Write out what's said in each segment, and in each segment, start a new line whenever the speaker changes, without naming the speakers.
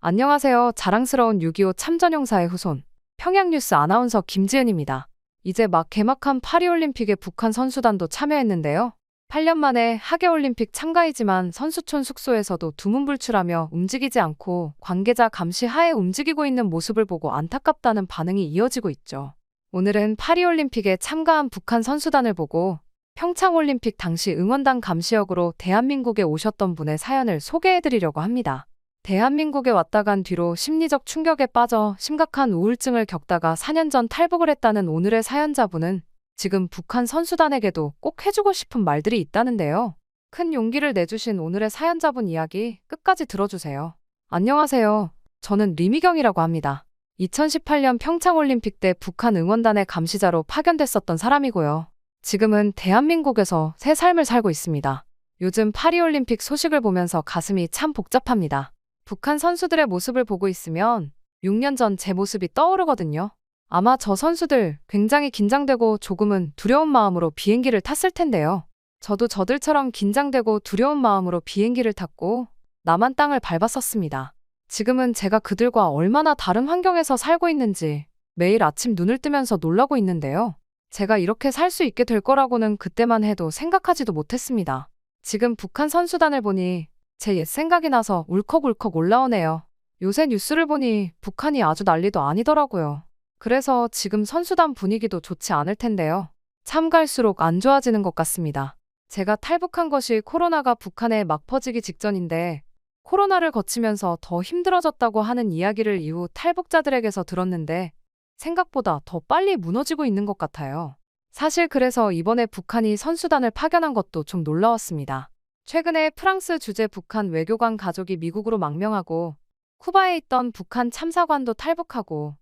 안녕하세요. 자랑스러운 6.25 참전용사의 후손, 평양뉴스 아나운서 김지은입니다. 이제 막 개막한 파리올림픽에 북한 선수단도 참여했는데요. 8년 만에 하계올림픽 참가이지만 선수촌 숙소에서도 두문불출하며 움직이지 않고 관계자 감시 하에 움직이고 있는 모습을 보고 안타깝다는 반응이 이어지고 있죠. 오늘은 파리올림픽에 참가한 북한 선수단을 보고 평창올림픽 당시 응원단 감시역으로 대한민국에 오셨던 분의 사연을 소개해드리려고 합니다. 대한민국에 왔다 간 뒤로 심리적 충격에 빠져 심각한 우울증을 겪다가 4년 전 탈북을 했다는 오늘의 사연자분은 지금 북한 선수단에게도 꼭 해주고 싶은 말들이 있다는데요. 큰 용기를 내주신 오늘의 사연자분 이야기 끝까지 들어주세요. 안녕하세요. 저는 리미경이라고 합니다. 2018년 평창올림픽 때 북한 응원단의 감시자로 파견됐었던 사람이고요. 지금은 대한민국에서 새 삶을 살고 있습니다. 요즘 파리올림픽 소식을 보면서 가슴이 참 복잡합니다. 북한 선수들의 모습을 보고 있으면 6년 전 제 모습이 떠오르거든요. 아마 저 선수들 굉장히 긴장되고 조금은 두려운 마음으로 비행기를 탔을 텐데요. 저도 저들처럼 긴장되고 두려운 마음으로 비행기를 탔고 남한 땅을 밟았었습니다. 지금은 제가 그들과 얼마나 다른 환경에서 살고 있는지 매일 아침 눈을 뜨면서 놀라고 있는데요. 제가 이렇게 살 수 있게 될 거라고는 그때만 해도 생각하지도 못했습니다. 지금 북한 선수단을 보니 제 옛 생각이 나서 울컥울컥 올라오네요. 요새 뉴스를 보니 북한이 아주 난리도 아니더라고요. 그래서 지금 선수단 분위기도 좋지 않을 텐데요. 참 갈수록 안 좋아지는 것 같습니다. 제가 탈북한 것이 코로나가 북한에 막 퍼지기 직전인데 코로나를 거치면서 더 힘들어졌다고 하는 이야기를 이후 탈북자들에게서 들었는데 생각보다 더 빨리 무너지고 있는 것 같아요. 사실 그래서 이번에 북한이 선수단을 파견한 것도 좀 놀라웠습니다. 최근에 프랑스 주재 북한 외교관 가족이 미국으로 망명하고 쿠바에 있던 북한 참사관도 탈북하고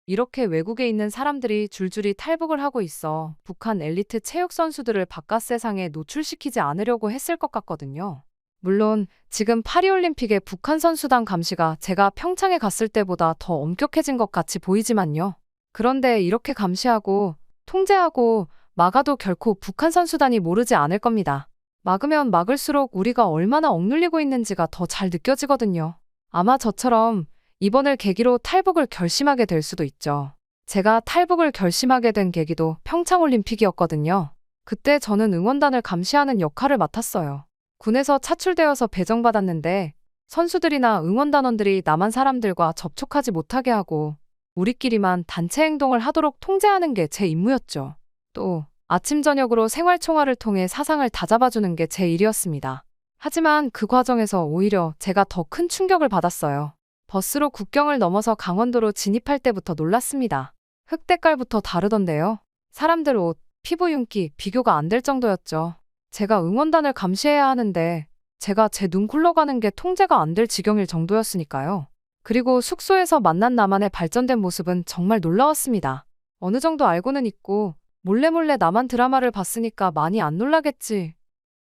이렇게 외국에 있는 사람들이 줄줄이 탈북을 하고 있어 북한 엘리트 체육 선수들을 바깥 세상에 노출시키지 않으려고 했을 것 같거든요. 물론 지금 파리올림픽의 북한 선수단 감시가 제가 평창에 갔을 때보다 더 엄격해진 것 같이 보이지만요. 그런데 이렇게 감시하고 통제하고 막아도 결코 북한 선수단이 모르지 않을 겁니다. 막으면 막을수록 우리가 얼마나 억눌리고 있는지가 더 잘 느껴지거든요. 아마 저처럼 이번을 계기로 탈북을 결심하게 될 수도 있죠. 제가 탈북을 결심하게 된 계기도 평창올림픽이었거든요. 그때 저는 응원단을 감시하는 역할을 맡았어요. 군에서 차출되어서 배정받았는데 선수들이나 응원단원들이 남한 사람들과 접촉하지 못하게 하고 우리끼리만 단체 행동을 하도록 통제하는 게 제 임무였죠. 또 아침 저녁으로 생활총화를 통해 사상을 다잡아주는 게 제 일이었습니다. 하지만 그 과정에서 오히려 제가 더 큰 충격을 받았어요. 버스로 국경을 넘어서 강원도로 진입할 때부터 놀랐습니다. 흙대깔부터 다르던데요. 사람들 옷, 피부 윤기 비교가 안 될 정도였죠. 제가 응원단을 감시해야 하는데 제가 제 눈 굴러가는 게 통제가 안 될 지경일 정도였으니까요. 그리고 숙소에서 만난 남한의 발전된 모습은 정말 놀라웠습니다. 어느 정도 알고는 있고 몰래 남한 드라마를 봤으니까 많이 안 놀라겠지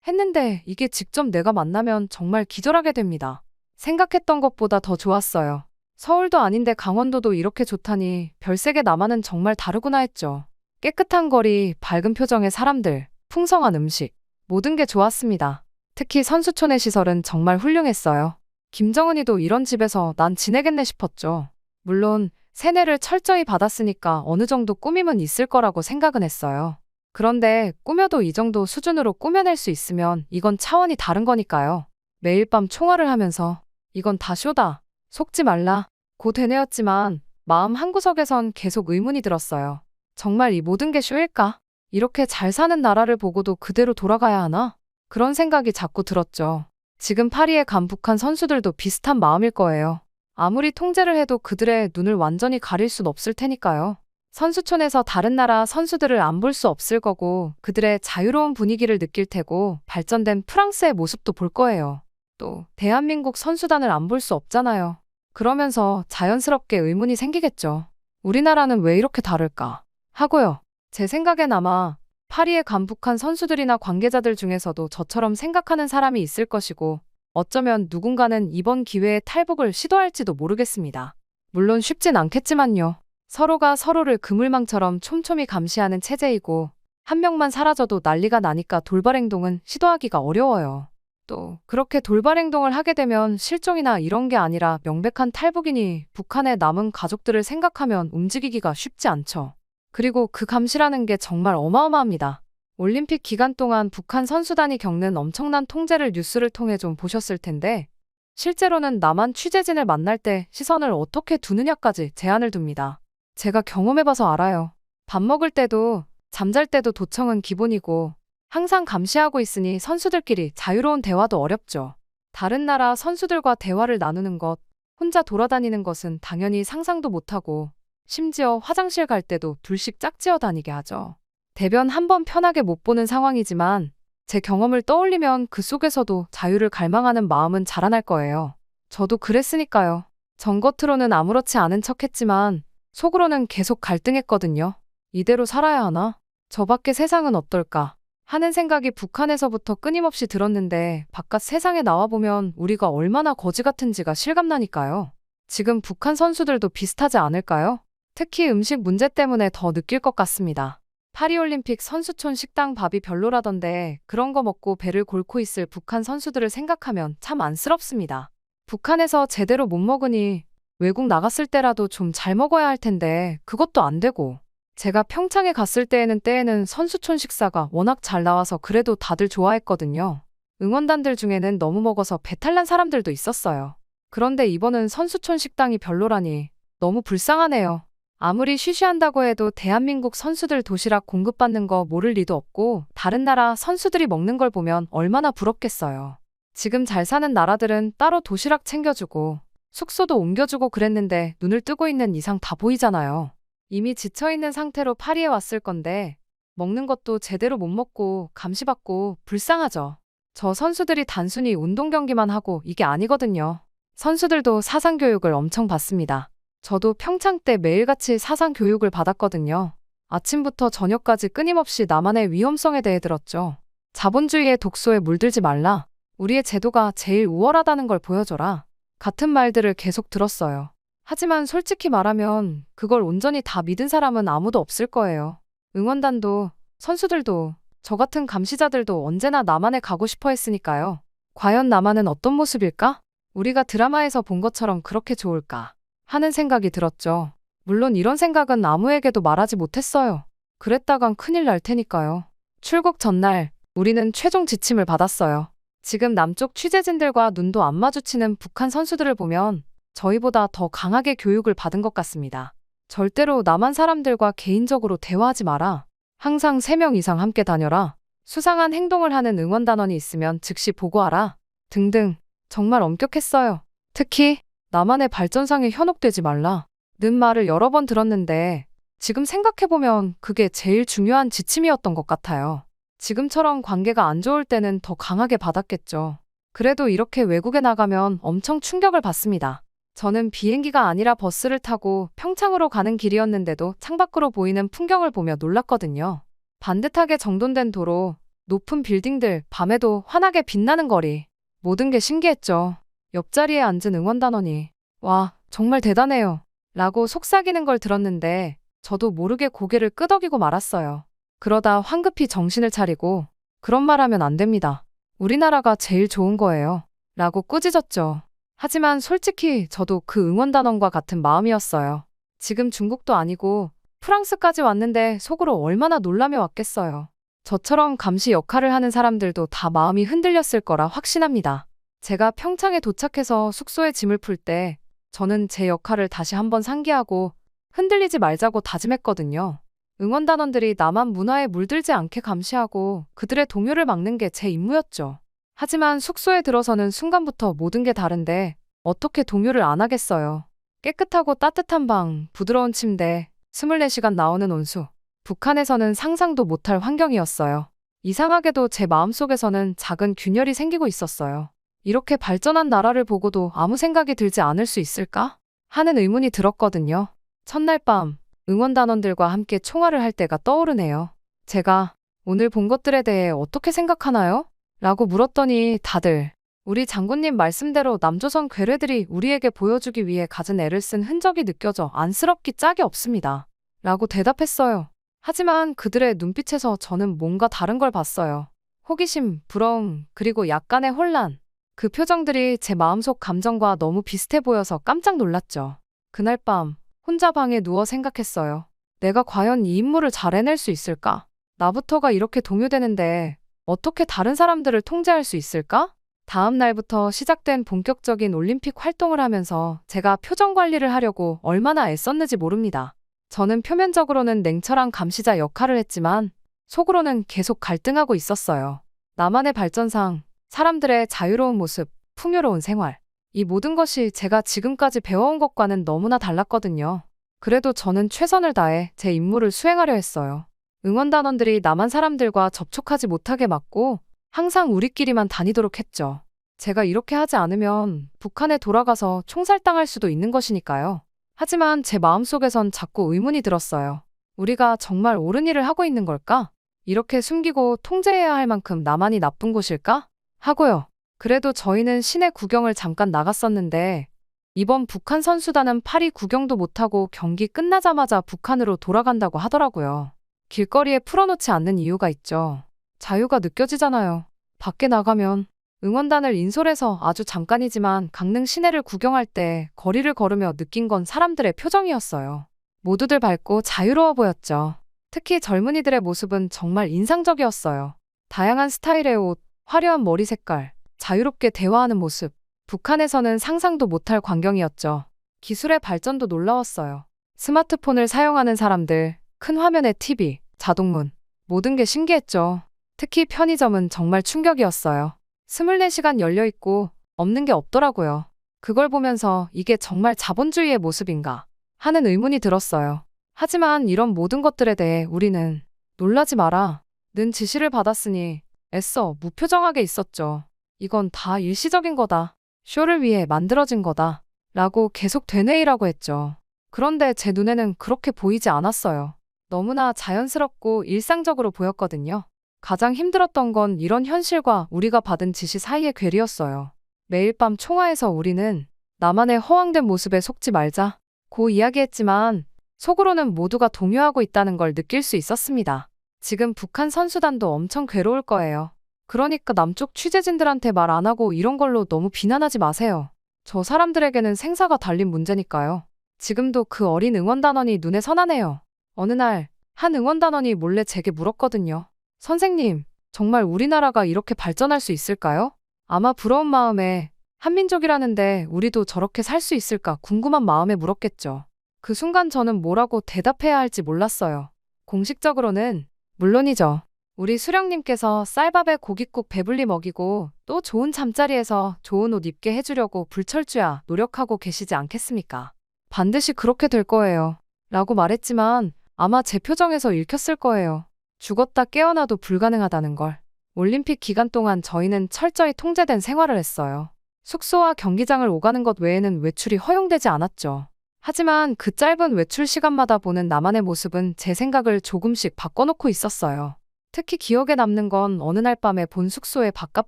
했는데 이게 직접 내가 만나면 정말 기절하게 됩니다. 생각했던 것보다 더 좋았어요. 서울도 아닌데 강원도도 이렇게 좋다니 별세계 남한은 정말 다르구나 했죠. 깨끗한 거리, 밝은 표정의 사람들, 풍성한 음식, 모든 게 좋았습니다. 특히 선수촌의 시설은 정말 훌륭했어요. 김정은이도 이런 집에서 난 지내겠네 싶었죠. 물론 세뇌를 철저히 받았으니까 어느 정도 꾸밈은 있을 거라고 생각은 했어요. 그런데 꾸며도 이 정도 수준으로 꾸며낼 수 있으면 이건 차원이 다른 거니까요. 매일 밤 총화를 하면서 이건 다 쇼다, 속지 말라, 고 되뇌었지만 마음 한구석에선 계속 의문이 들었어요. 정말 이 모든 게 쇼일까? 이렇게 잘 사는 나라를 보고도 그대로 돌아가야 하나? 그런 생각이 자꾸 들었죠. 지금 파리에 간 북한 선수들도 비슷한 마음일 거예요. 아무리 통제를 해도 그들의 눈을 완전히 가릴 순 없을 테니까요. 선수촌에서 다른 나라 선수들을 안 볼 수 없을 거고 그들의 자유로운 분위기를 느낄 테고 발전된 프랑스의 모습도 볼 거예요. 또 대한민국 선수단을 안 볼 수 없잖아요. 그러면서 자연스럽게 의문이 생기겠죠. 우리나라는 왜 이렇게 다를까? 하고요. 제 생각엔 아마 파리에 간 북한 선수들이나 관계자들 중에서도 저처럼 생각하는 사람이 있을 것이고 어쩌면 누군가는 이번 기회에 탈북을 시도할지도 모르겠습니다. 물론 쉽진 않겠지만요. 서로가 서로를 그물망처럼 촘촘히 감시하는 체제이고 한 명만 사라져도 난리가 나니까 돌발 행동은 시도하기가 어려워요. 또 그렇게 돌발 행동을 하게 되면 실종이나 이런 게 아니라 명백한 탈북이니 북한의 남은 가족들을 생각하면 움직이기가 쉽지 않죠. 그리고 그 감시라는 게 정말 어마어마합니다. 올림픽 기간 동안 북한 선수단이 겪는 엄청난 통제를 뉴스를 통해 좀 보셨을 텐데 실제로는 남한 취재진을 만날 때 시선을 어떻게 두느냐까지 제한을 둡니다. 제가 경험해봐서 알아요. 밥 먹을 때도 잠잘 때도 도청은 기본이고 항상 감시하고 있으니 선수들끼리 자유로운 대화도 어렵죠. 다른 나라 선수들과 대화를 나누는 것, 혼자 돌아다니는 것은 당연히 상상도 못하고 심지어 화장실 갈 때도 둘씩 짝지어 다니게 하죠. 대변 한 번 편하게 못 보는 상황이지만 제 경험을 떠올리면 그 속에서도 자유를 갈망하는 마음은 자라날 거예요. 저도 그랬으니까요. 전 겉으로는 아무렇지 않은 척했지만 속으로는 계속 갈등했거든요. 이대로 살아야 하나? 저 밖의 세상은 어떨까? 하는 생각이 북한에서부터 끊임없이 들었는데 바깥 세상에 나와보면 우리가 얼마나 거지 같은지가 실감나니까요. 지금 북한 선수들도 비슷하지 않을까요? 특히 음식 문제 때문에 더 느낄 것 같습니다. 파리올림픽 선수촌 식당 밥이 별로라던데 그런 거 먹고 배를 골고 있을 북한 선수들을 생각하면 참 안쓰럽습니다. 북한에서 제대로 못 먹으니 외국 나갔을 때라도 좀 잘 먹어야 할 텐데 그것도 안 되고 제가 평창에 갔을 때에는 선수촌 식사가 워낙 잘 나와서 그래도 다들 좋아했거든요. 응원단들 중에는 너무 먹어서 배탈 난 사람들도 있었어요. 그런데 이번은 선수촌 식당이 별로라니 너무 불쌍하네요. 아무리 쉬쉬한다고 해도 대한민국 선수들 도시락 공급받는 거 모를 리도 없고 다른 나라 선수들이 먹는 걸 보면 얼마나 부럽겠어요. 지금 잘 사는 나라들은 따로 도시락 챙겨주고 숙소도 옮겨주고 그랬는데 눈을 뜨고 있는 이상 다 보이잖아요. 이미 지쳐있는 상태로 파리에 왔을 건데 먹는 것도 제대로 못 먹고 감시받고 불쌍하죠. 저 선수들이 단순히 운동 경기만 하고 이게 아니거든요. 선수들도 사상교육을 엄청 받습니다. 저도 평창 때 매일같이 사상교육을 받았거든요. 아침부터 저녁까지 끊임없이 남한의 위험성에 대해 들었죠. 자본주의의 독소에 물들지 말라. 우리의 제도가 제일 우월하다는 걸 보여줘라. 같은 말들을 계속 들었어요. 하지만 솔직히 말하면 그걸 온전히 다 믿은 사람은 아무도 없을 거예요. 응원단도, 선수들도, 저 같은 감시자들도 언제나 남한에 가고 싶어 했으니까요. 과연 남한은 어떤 모습일까? 우리가 드라마에서 본 것처럼 그렇게 좋을까? 하는 생각이 들었죠. 물론 이런 생각은 아무에게도 말하지 못했어요. 그랬다간 큰일 날 테니까요. 출국 전날 우리는 최종 지침을 받았어요. 지금 남쪽 취재진들과 눈도 안 마주치는 북한 선수들을 보면 저희보다 더 강하게 교육을 받은 것 같습니다. 절대로 남한 사람들과 개인적으로 대화하지 마라. 항상 3명 이상 함께 다녀라. 수상한 행동을 하는 응원단원이 있으면 즉시 보고하라. 등등 정말 엄격했어요. 특히 남한의 발전상에 현혹되지 말라. 는 말을 여러 번 들었는데 지금 생각해보면 그게 제일 중요한 지침이었던 것 같아요. 지금처럼 관계가 안 좋을 때는 더 강하게 받았겠죠. 그래도 이렇게 외국에 나가면 엄청 충격을 받습니다. 저는 비행기가 아니라 버스를 타고 평창으로 가는 길이었는데도 창밖으로 보이는 풍경을 보며 놀랐거든요. 반듯하게 정돈된 도로, 높은 빌딩들, 밤에도 환하게 빛나는 거리. 모든 게 신기했죠. 옆자리에 앉은 응원단원이 와, 정말 대단해요. 라고 속삭이는 걸 들었는데 저도 모르게 고개를 끄덕이고 말았어요. 그러다 황급히 정신을 차리고 그런 말 하면 안 됩니다. 우리나라가 제일 좋은 거예요. 라고 꾸짖었죠. 하지만 솔직히 저도 그 응원단원과 같은 마음이었어요. 지금 중국도 아니고 프랑스까지 왔는데 속으로 얼마나 놀라며 왔겠어요. 저처럼 감시 역할을 하는 사람들도 다 마음이 흔들렸을 거라 확신합니다. 제가 평창에 도착해서 숙소에 짐을 풀 때 저는 제 역할을 다시 한번 상기하고 흔들리지 말자고 다짐했거든요. 응원단원들이 남한 문화에 물들지 않게 감시하고 그들의 동요를 막는 게 제 임무였죠. 하지만 숙소에 들어서는 순간부터 모든 게 다른데 어떻게 동요를 안 하겠어요. 깨끗하고 따뜻한 방, 부드러운 침대, 24시간 나오는 온수. 북한에서는 상상도 못할 환경이었어요. 이상하게도 제 마음속에서는 작은 균열이 생기고 있었어요. 이렇게 발전한 나라를 보고도 아무 생각이 들지 않을 수 있을까? 하는 의문이 들었거든요. 첫날 밤, 응원단원들과 함께 총화를 할 때가 떠오르네요. 제가 오늘 본 것들에 대해 어떻게 생각하나요? 라고 물었더니 다들 우리 장군님 말씀대로 남조선 괴뢰들이 우리에게 보여주기 위해 가진 애를 쓴 흔적이 느껴져 안쓰럽기 짝이 없습니다. 라고 대답했어요. 하지만 그들의 눈빛에서 저는 뭔가 다른 걸 봤어요. 호기심, 부러움, 그리고 약간의 혼란. 그 표정들이 제 마음속 감정과 너무 비슷해 보여서 깜짝 놀랐죠. 그날 밤 혼자 방에 누워 생각했어요. 내가 과연 이 임무를 잘 해낼 수 있을까? 나부터가 이렇게 동요되는데 어떻게 다른 사람들을 통제할 수 있을까? 다음 날부터 시작된 본격적인 올림픽 활동을 하면서 제가 표정 관리를 하려고 얼마나 애썼는지 모릅니다. 저는 표면적으로는 냉철한 감시자 역할을 했지만 속으로는 계속 갈등하고 있었어요. 나만의 발전상, 사람들의 자유로운 모습, 풍요로운 생활. 이 모든 것이 제가 지금까지 배워온 것과는 너무나 달랐거든요. 그래도 저는 최선을 다해 제 임무를 수행하려 했어요. 응원단원들이 남한 사람들과 접촉하지 못하게 막고 항상 우리끼리만 다니도록 했죠. 제가 이렇게 하지 않으면 북한에 돌아가서 총살당할 수도 있는 것이니까요. 하지만 제 마음속에선 자꾸 의문이 들었어요. 우리가 정말 옳은 일을 하고 있는 걸까? 이렇게 숨기고 통제해야 할 만큼 나만이 나쁜 곳일까? 하고요. 그래도 저희는 시내 구경을 잠깐 나갔었는데 이번 북한 선수단은 파리 구경도 못하고 경기 끝나자마자 북한으로 돌아간다고 하더라고요. 길거리에 풀어놓지 않는 이유가 있죠. 자유가 느껴지잖아요. 밖에 나가면 응원단을 인솔해서 아주 잠깐이지만 강릉 시내를 구경할 때 거리를 걸으며 느낀 건 사람들의 표정이었어요. 모두들 밝고 자유로워 보였죠. 특히 젊은이들의 모습은 정말 인상적이었어요. 다양한 스타일의 옷, 화려한 머리 색깔, 자유롭게 대화하는 모습. 북한에서는 상상도 못할 광경이었죠. 기술의 발전도 놀라웠어요. 스마트폰을 사용하는 사람들, 큰 화면의 TV, 자동문, 모든 게 신기했죠. 특히 편의점은 정말 충격이었어요. 24시간 열려있고 없는 게 없더라고요. 그걸 보면서 이게 정말 자본주의의 모습인가 하는 의문이 들었어요. 하지만 이런 모든 것들에 대해 우리는 놀라지 마라 는 지시를 받았으니 애써 무표정하게 있었죠. 이건 다 일시적인 거다. 쇼를 위해 만들어진 거다. 라고 계속 되뇌이라고 했죠. 그런데 제 눈에는 그렇게 보이지 않았어요. 너무나 자연스럽고 일상적으로 보였거든요. 가장 힘들었던 건 이런 현실과 우리가 받은 지시 사이의 괴리였어요. 매일 밤 총화에서 우리는 나만의 허황된 모습에 속지 말자 고 이야기했지만 속으로는 모두가 동요하고 있다는 걸 느낄 수 있었습니다. 지금 북한 선수단도 엄청 괴로울 거예요. 그러니까 남쪽 취재진들한테 말 안 하고 이런 걸로 너무 비난하지 마세요. 저 사람들에게는 생사가 달린 문제니까요. 지금도 그 어린 응원단원이 눈에 선하네요. 어느 날 한 응원단원이 몰래 제게 물었거든요. 선생님, 정말 우리나라가 이렇게 발전할 수 있을까요? 아마 부러운 마음에 한민족이라는데 우리도 저렇게 살 수 있을까 궁금한 마음에 물었겠죠. 그 순간 저는 뭐라고 대답해야 할지 몰랐어요. 공식적으로는 물론이죠. 우리 수령님께서 쌀밥에 고깃국 배불리 먹이고 또 좋은 잠자리에서 좋은 옷 입게 해주려고 불철주야 노력하고 계시지 않겠습니까? 반드시 그렇게 될 거예요. 라고 말했지만 아마 제 표정에서 읽혔을 거예요. 죽었다 깨어나도 불가능하다는 걸. 올림픽 기간 동안 저희는 철저히 통제된 생활을 했어요. 숙소와 경기장을 오가는 것 외에는 외출이 허용되지 않았죠. 하지만 그 짧은 외출 시간마다 보는 나만의 모습은 제 생각을 조금씩 바꿔놓고 있었어요. 특히 기억에 남는 건 어느 날 밤에 본 숙소의 바깥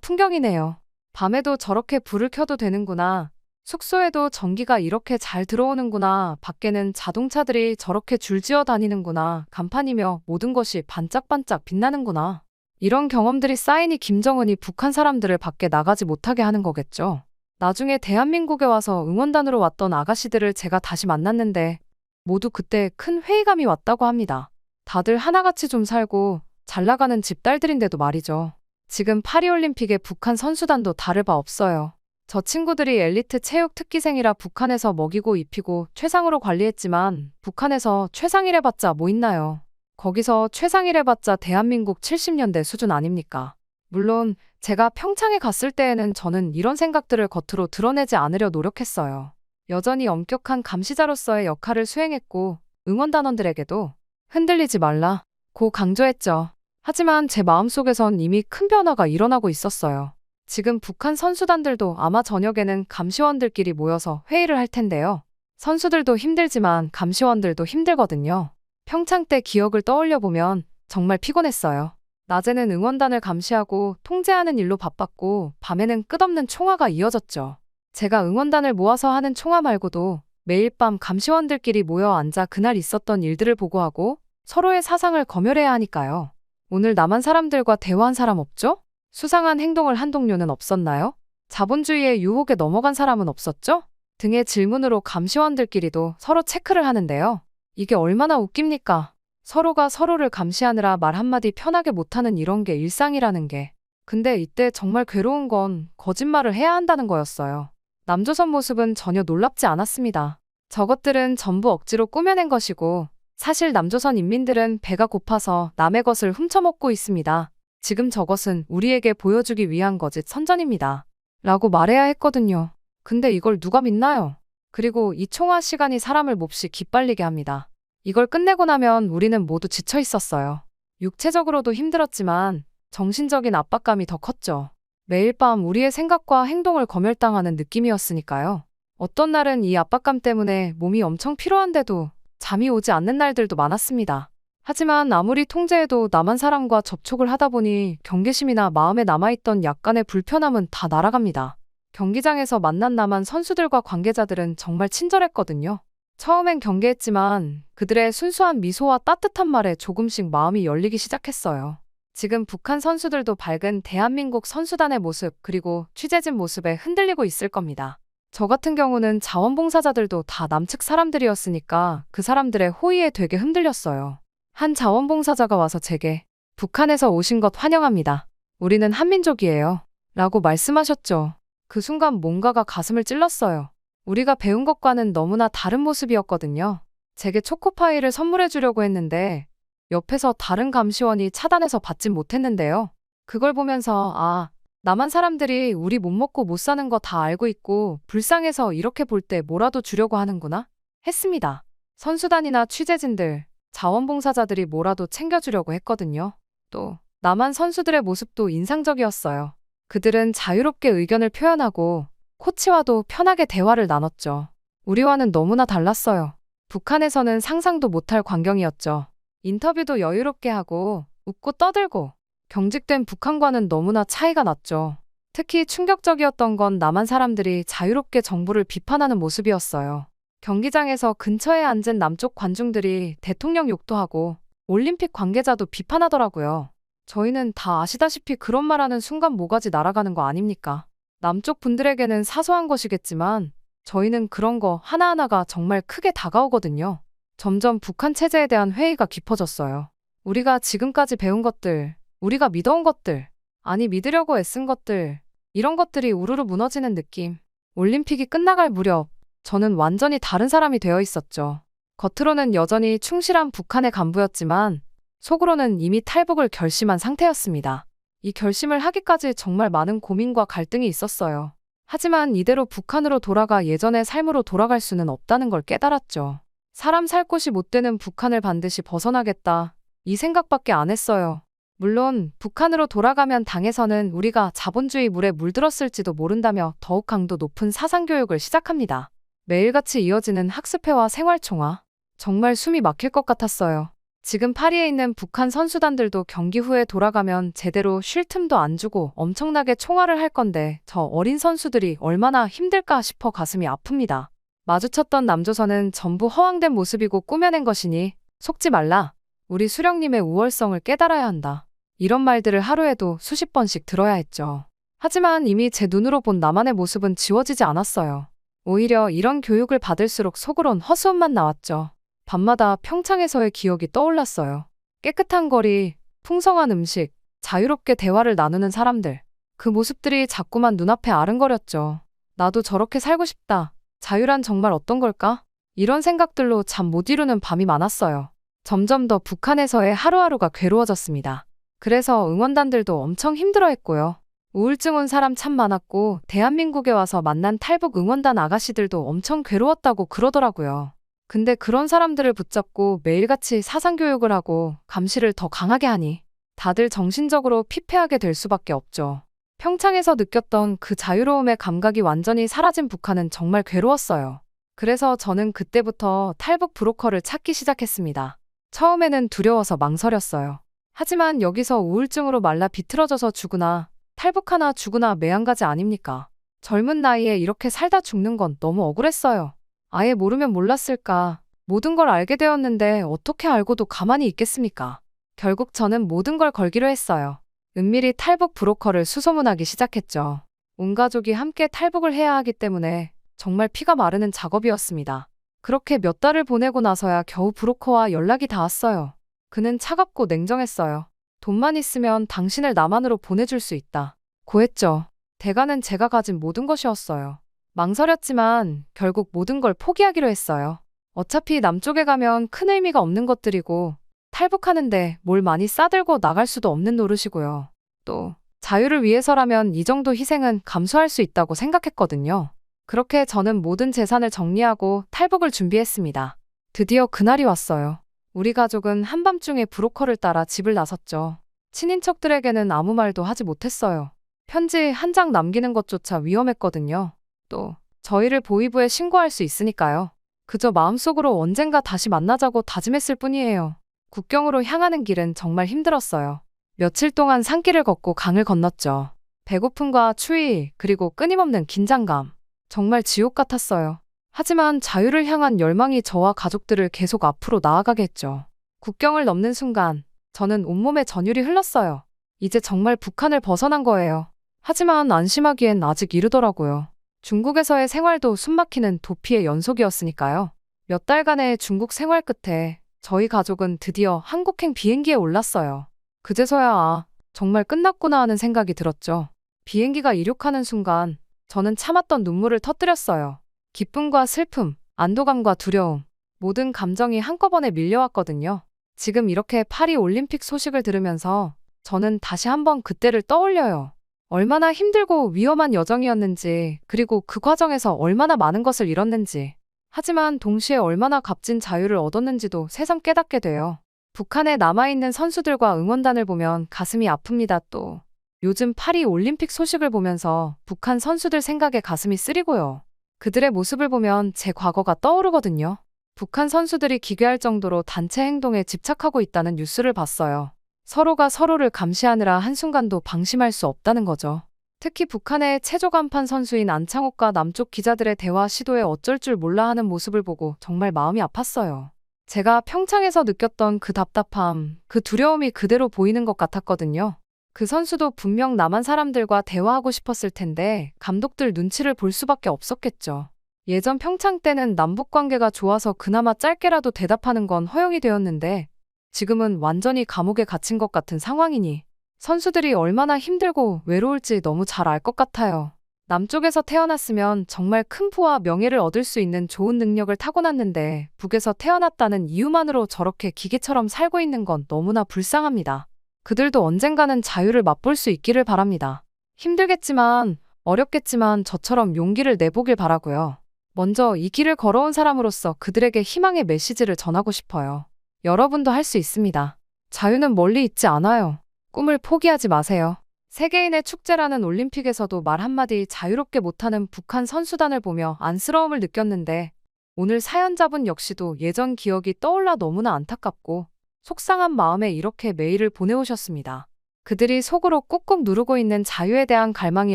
풍경이네요. 밤에도 저렇게 불을 켜도 되는구나. 숙소에도 전기가 이렇게 잘 들어오는구나. 밖에는 자동차들이 저렇게 줄지어 다니는구나. 간판이며 모든 것이 반짝반짝 빛나는구나. 이런 경험들이 쌓이니 김정은이 북한 사람들을 밖에 나가지 못하게 하는 거겠죠. 나중에 대한민국에 와서 응원단으로 왔던 아가씨들을 제가 다시 만났는데 모두 그때 큰 회의감이 왔다고 합니다. 다들 하나같이 좀 살고 잘 나가는 집 딸들인데도 말이죠. 지금 파리올림픽에 북한 선수단도 다를 바 없어요. 저 친구들이 엘리트 체육 특기생이라 북한에서 먹이고 입히고 최상으로 관리했지만 북한에서 최상이래봤자 뭐 있나요? 거기서 최상이래봤자 대한민국 70년대 수준 아닙니까? 물론 제가 평창에 갔을 때에는 저는 이런 생각들을 겉으로 드러내지 않으려 노력했어요. 여전히 엄격한 감시자로서의 역할을 수행했고 응원단원들에게도 흔들리지 말라고 강조했죠. 하지만 제 마음속에선 이미 큰 변화가 일어나고 있었어요. 지금 북한 선수단들도 아마 저녁에는 감시원들끼리 모여서 회의를 할 텐데요. 선수들도 힘들지만 감시원들도 힘들거든요. 평창 때 기억을 떠올려 보면 정말 피곤했어요. 낮에는 응원단을 감시하고 통제하는 일로 바빴고 밤에는 끝없는 총화가 이어졌죠. 제가 응원단을 모아서 하는 총화 말고도 매일 밤 감시원들끼리 모여 앉아 그날 있었던 일들을 보고하고 서로의 사상을 검열해야 하니까요. 오늘 남한 사람들과 대화한 사람 없죠? 수상한 행동을 한 동료는 없었나요? 자본주의의 유혹에 넘어간 사람은 없었죠? 등의 질문으로 감시원들끼리도 서로 체크를 하는데요. 이게 얼마나 웃깁니까? 서로가 서로를 감시하느라 말 한마디 편하게 못하는 이런 게 일상이라는 게. 근데 이때 정말 괴로운 건 거짓말을 해야 한다는 거였어요. 남조선 모습은 전혀 놀랍지 않았습니다. 저것들은 전부 억지로 꾸며낸 것이고 사실 남조선 인민들은 배가 고파서 남의 것을 훔쳐먹고 있습니다. 지금 저것은 우리에게 보여주기 위한 거짓 선전입니다. 라고 말해야 했거든요. 근데 이걸 누가 믿나요? 그리고 이 총화 시간이 사람을 몹시 기빨리게 합니다. 이걸 끝내고 나면 우리는 모두 지쳐 있었어요. 육체적으로도 힘들었지만 정신적인 압박감이 더 컸죠. 매일 밤 우리의 생각과 행동을 검열당하는 느낌이었으니까요. 어떤 날은 이 압박감 때문에 몸이 엄청 피로한데도 잠이 오지 않는 날들도 많았습니다. 하지만 아무리 통제해도 남한 사람과 접촉을 하다 보니 경계심이나 마음에 남아있던 약간의 불편함은 다 날아갑니다. 경기장에서 만난 남한 선수들과 관계자들은 정말 친절했거든요. 처음엔 경계했지만 그들의 순수한 미소와 따뜻한 말에 조금씩 마음이 열리기 시작했어요. 지금 북한 선수들도 밝은 대한민국 선수단의 모습 그리고 취재진 모습에 흔들리고 있을 겁니다. 저 같은 경우는 자원봉사자들도 다 남측 사람들이었으니까 그 사람들의 호의에 되게 흔들렸어요. 한 자원봉사자가 와서 제게 북한에서 오신 것 환영합니다. 우리는 한민족이에요. 라고 말씀하셨죠. 그 순간 뭔가가 가슴을 찔렀어요. 우리가 배운 것과는 너무나 다른 모습이었거든요. 제게 초코파이를 선물해 주려고 했는데 옆에서 다른 감시원이 차단해서 받진 못했는데요. 그걸 보면서 남한 사람들이 우리 못 먹고 못 사는 거 다 알고 있고 불쌍해서 이렇게 볼 때 뭐라도 주려고 하는구나 했습니다. 선수단이나 취재진들, 자원봉사자들이 뭐라도 챙겨주려고 했거든요. 또 남한 선수들의 모습도 인상적이었어요. 그들은 자유롭게 의견을 표현하고 코치와도 편하게 대화를 나눴죠. 우리와는 너무나 달랐어요. 북한에서는 상상도 못할 광경이었죠. 인터뷰도 여유롭게 하고 웃고 떠들고 경직된 북한과는 너무나 차이가 났죠. 특히 충격적이었던 건 남한 사람들이 자유롭게 정부를 비판하는 모습이었어요. 경기장에서 근처에 앉은 남쪽 관중들이 대통령 욕도 하고 올림픽 관계자도 비판하더라고요. 저희는 다 아시다시피 그런 말하는 순간 모가지 날아가는 거 아닙니까? 남쪽 분들에게는 사소한 것이겠지만 저희는 그런 거 하나하나가 정말 크게 다가오거든요. 점점 북한 체제에 대한 회의가 깊어졌어요. 우리가 지금까지 배운 것들, 우리가 믿어온 것들, 아니 믿으려고 애쓴 것들, 이런 것들이 우르르 무너지는 느낌. 올림픽이 끝나갈 무렵 저는 완전히 다른 사람이 되어 있었죠. 겉으로는 여전히 충실한 북한의 간부였지만 속으로는 이미 탈북을 결심한 상태였습니다. 이 결심을 하기까지 정말 많은 고민과 갈등이 있었어요. 하지만 이대로 북한으로 돌아가 예전의 삶으로 돌아갈 수는 없다는 걸 깨달았죠. 사람 살 곳이 못 되는 북한을 반드시 벗어나겠다. 이 생각밖에 안 했어요. 물론 북한으로 돌아가면 당에서는 우리가 자본주의 물에 물들었을지도 모른다며 더욱 강도 높은 사상교육을 시작합니다. 매일같이 이어지는 학습회와 생활총화. 정말 숨이 막힐 것 같았어요. 지금 파리에 있는 북한 선수단들도 경기 후에 돌아가면 제대로 쉴 틈도 안 주고 엄청나게 총화를 할 건데 저 어린 선수들이 얼마나 힘들까 싶어 가슴이 아픕니다. 마주쳤던 남조선은 전부 허황된 모습이고 꾸며낸 것이니 속지 말라. 우리 수령님의 우월성을 깨달아야 한다. 이런 말들을 하루에도 수십 번씩 들어야 했죠. 하지만 이미 제 눈으로 본 나만의 모습은 지워지지 않았어요. 오히려 이런 교육을 받을수록 속으론 허수음만 나왔죠. 밤마다 평창에서의 기억이 떠올랐어요. 깨끗한 거리, 풍성한 음식, 자유롭게 대화를 나누는 사람들. 그 모습들이 자꾸만 눈앞에 아른거렸죠. 나도 저렇게 살고 싶다. 자유란 정말 어떤 걸까? 이런 생각들로 잠 못 이루는 밤이 많았어요. 점점 더 북한에서의 하루하루가 괴로워졌습니다. 그래서 응원단들도 엄청 힘들어했고요. 우울증 온 사람 참 많았고 대한민국에 와서 만난 탈북 응원단 아가씨들도 엄청 괴로웠다고 그러더라고요. 근데 그런 사람들을 붙잡고 매일같이 사상교육을 하고 감시를 더 강하게 하니 다들 정신적으로 피폐하게 될 수밖에 없죠. 평창에서 느꼈던 그 자유로움의 감각이 완전히 사라진 북한은 정말 괴로웠어요. 그래서 저는 그때부터 탈북 브로커를 찾기 시작했습니다. 처음에는 두려워서 망설였어요. 하지만 여기서 우울증으로 말라 비틀어져서 죽으나 탈북하나 죽으나 매한가지 아닙니까? 젊은 나이에 이렇게 살다 죽는 건 너무 억울했어요. 아예 모르면 몰랐을까. 모든 걸 알게 되었는데 어떻게 알고도 가만히 있겠습니까? 결국 저는 모든 걸 걸기로 했어요. 은밀히 탈북 브로커를 수소문하기 시작했죠. 온 가족이 함께 탈북을 해야 하기 때문에 정말 피가 마르는 작업이었습니다. 그렇게 몇 달을 보내고 나서야 겨우 브로커와 연락이 닿았어요. 그는 차갑고 냉정했어요. 돈만 있으면 당신을 남한으로 보내줄 수 있다. 고했죠. 대가는 제가 가진 모든 것이었어요. 망설였지만 결국 모든 걸 포기하기로 했어요. 어차피 남쪽에 가면 큰 의미가 없는 것들이고 탈북하는데 뭘 많이 싸들고 나갈 수도 없는 노릇이고요. 또 자유를 위해서라면 이 정도 희생은 감수할 수 있다고 생각했거든요. 그렇게 저는 모든 재산을 정리하고 탈북을 준비했습니다. 드디어 그날이 왔어요. 우리 가족은 한밤중에 브로커를 따라 집을 나섰죠. 친인척들에게는 아무 말도 하지 못했어요. 편지 한 장 남기는 것조차 위험했거든요. 또 저희를 보위부에 신고할 수 있으니까요. 그저 마음속으로 언젠가 다시 만나자고 다짐했을 뿐이에요. 국경으로 향하는 길은 정말 힘들었어요. 며칠 동안 산길을 걷고 강을 건넜죠. 배고픔과 추위, 그리고 끊임없는 긴장감. 정말 지옥 같았어요. 하지만 자유를 향한 열망이 저와 가족들을 계속 앞으로 나아가게 했죠. 국경을 넘는 순간 저는 온몸에 전율이 흘렀어요. 이제 정말 북한을 벗어난 거예요. 하지만 안심하기엔 아직 이르더라고요. 중국에서의 생활도 숨막히는 도피의 연속이었으니까요. 몇 달간의 중국 생활 끝에 저희 가족은 드디어 한국행 비행기에 올랐어요. 그제서야 정말 끝났구나 하는 생각이 들었죠. 비행기가 이륙하는 순간 저는 참았던 눈물을 터뜨렸어요. 기쁨과 슬픔, 안도감과 두려움, 모든 감정이 한꺼번에 밀려왔거든요. 지금 이렇게 파리 올림픽 소식을 들으면서 저는 다시 한번 그때를 떠올려요. 얼마나 힘들고 위험한 여정이었는지, 그리고 그 과정에서 얼마나 많은 것을 잃었는지. 하지만 동시에 얼마나 값진 자유를 얻었는지도 새삼 깨닫게 돼요. 북한에 남아있는 선수들과 응원단을 보면 가슴이 아픕니다. 또 요즘 파리 올림픽 소식을 보면서 북한 선수들 생각에 가슴이 쓰리고요. 그들의 모습을 보면 제 과거가 떠오르거든요. 북한 선수들이 기괴할 정도로 단체 행동에 집착하고 있다는 뉴스를 봤어요. 서로가 서로를 감시하느라 한순간도 방심할 수 없다는 거죠. 특히 북한의 체조 간판 선수인 안창호과 남쪽 기자들의 대화 시도에 어쩔 줄 몰라 하는 모습을 보고 정말 마음이 아팠어요. 제가 평창에서 느꼈던 그 답답함, 그 두려움이 그대로 보이는 것 같았거든요. 그 선수도 분명 남한 사람들과 대화하고 싶었을 텐데 감독들 눈치를 볼 수밖에 없었겠죠. 예전 평창 때는 남북 관계가 좋아서 그나마 짧게라도 대답하는 건 허용이 되었는데 지금은 완전히 감옥에 갇힌 것 같은 상황이니 선수들이 얼마나 힘들고 외로울지 너무 잘 알 것 같아요. 남쪽에서 태어났으면 정말 큰 부와 명예를 얻을 수 있는 좋은 능력을 타고났는데 북에서 태어났다는 이유만으로 저렇게 기계처럼 살고 있는 건 너무나 불쌍합니다. 그들도 언젠가는 자유를 맛볼 수 있기를 바랍니다. 힘들겠지만 어렵겠지만 저처럼 용기를 내보길 바라고요. 먼저 이 길을 걸어온 사람으로서 그들에게 희망의 메시지를 전하고 싶어요. 여러분도 할 수 있습니다. 자유는 멀리 있지 않아요. 꿈을 포기하지 마세요. 세계인의 축제라는 올림픽에서도 말 한마디 자유롭게 못하는 북한 선수단을 보며 안쓰러움을 느꼈는데 오늘 사연자분 역시도 예전 기억이 떠올라 너무나 안타깝고 속상한 마음에 이렇게 메일을 보내오셨습니다. 그들이 속으로 꾹꾹 누르고 있는 자유에 대한 갈망이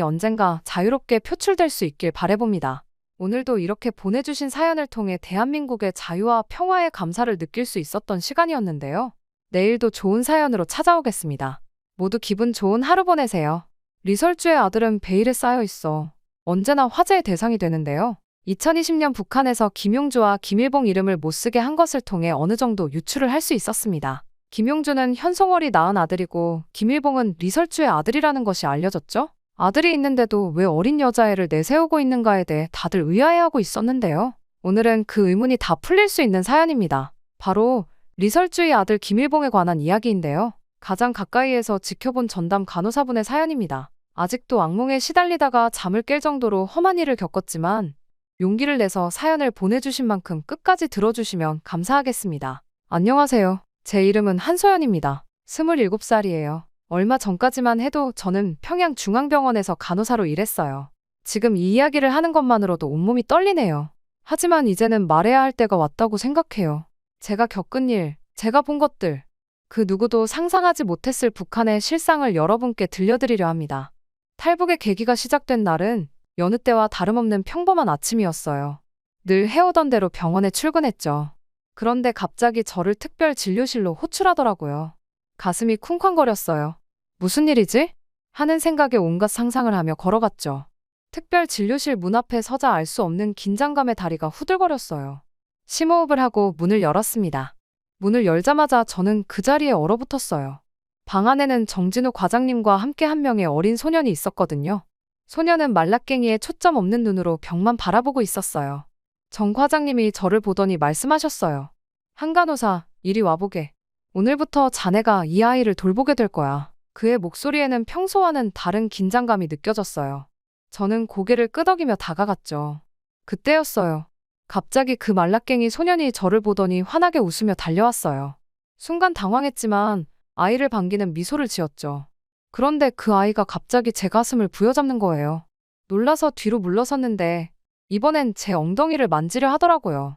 언젠가 자유롭게 표출될 수 있길 바라봅니다. 오늘도 이렇게 보내주신 사연을 통해 대한민국의 자유와 평화의 감사를 느낄 수 있었던 시간이었는데요. 내일도 좋은 사연으로 찾아오겠습니다. 모두 기분 좋은 하루 보내세요. 리설주의 아들은 베일에 쌓여 있어 언제나 화제의 대상이 되는데요. 2020년 북한에서 김용주와 김일봉 이름을 못쓰게 한 것을 통해 어느 정도 유출을 할 수 있었습니다. 김용주는 현송월이 낳은 아들이고 김일봉은 리설주의 아들이라는 것이 알려졌죠. 아들이 있는데도 왜 어린 여자애를 내세우고 있는가에 대해 다들 의아해하고 있었는데요. 오늘은 그 의문이 다 풀릴 수 있는 사연입니다. 바로 리설주의 아들 김일봉에 관한 이야기인데요. 가장 가까이에서 지켜본 전담 간호사분의 사연입니다. 아직도 악몽에 시달리다가 잠을 깰 정도로 험한 일을 겪었지만 용기를 내서 사연을 보내주신 만큼 끝까지 들어주시면 감사하겠습니다. 안녕하세요. 제 이름은 한소연입니다. 27살이에요. 얼마 전까지만 해도 저는 평양중앙병원에서 간호사로 일했어요. 지금 이 이야기를 하는 것만으로도 온몸이 떨리네요. 하지만 이제는 말해야 할 때가 왔다고 생각해요. 제가 겪은 일, 제가 본 것들, 그 누구도 상상하지 못했을 북한의 실상을 여러분께 들려드리려 합니다. 탈북의 계기가 시작된 날은 여느 때와 다름없는 평범한 아침이었어요. 늘 해오던 대로 병원에 출근했죠. 그런데 갑자기 저를 특별 진료실로 호출하더라고요. 가슴이 쿵쾅거렸어요. 무슨 일이지? 하는 생각에 온갖 상상을 하며 걸어갔죠. 특별 진료실 문 앞에 서자 알 수 없는 긴장감에 다리가 후들거렸어요. 심호흡을 하고 문을 열었습니다. 문을 열자마자 저는 그 자리에 얼어붙었어요. 방 안에는 정진우 과장님과 함께 한 명의 어린 소년이 있었거든요. 소년은 말라깽이에 초점 없는 눈으로 벽만 바라보고 있었어요. 정 과장님이 저를 보더니 말씀하셨어요. 한간호사, 이리 와보게. 오늘부터 자네가 이 아이를 돌보게 될 거야. 그의 목소리에는 평소와는 다른 긴장감이 느껴졌어요. 저는 고개를 끄덕이며 다가갔죠. 그때였어요. 갑자기 그 말라깽이 소년이 저를 보더니 환하게 웃으며 달려왔어요. 순간 당황했지만 아이를 반기는 미소를 지었죠. 그런데 그 아이가 갑자기 제 가슴을 부여잡는 거예요. 놀라서 뒤로 물러섰는데 이번엔 제 엉덩이를 만지려 하더라고요.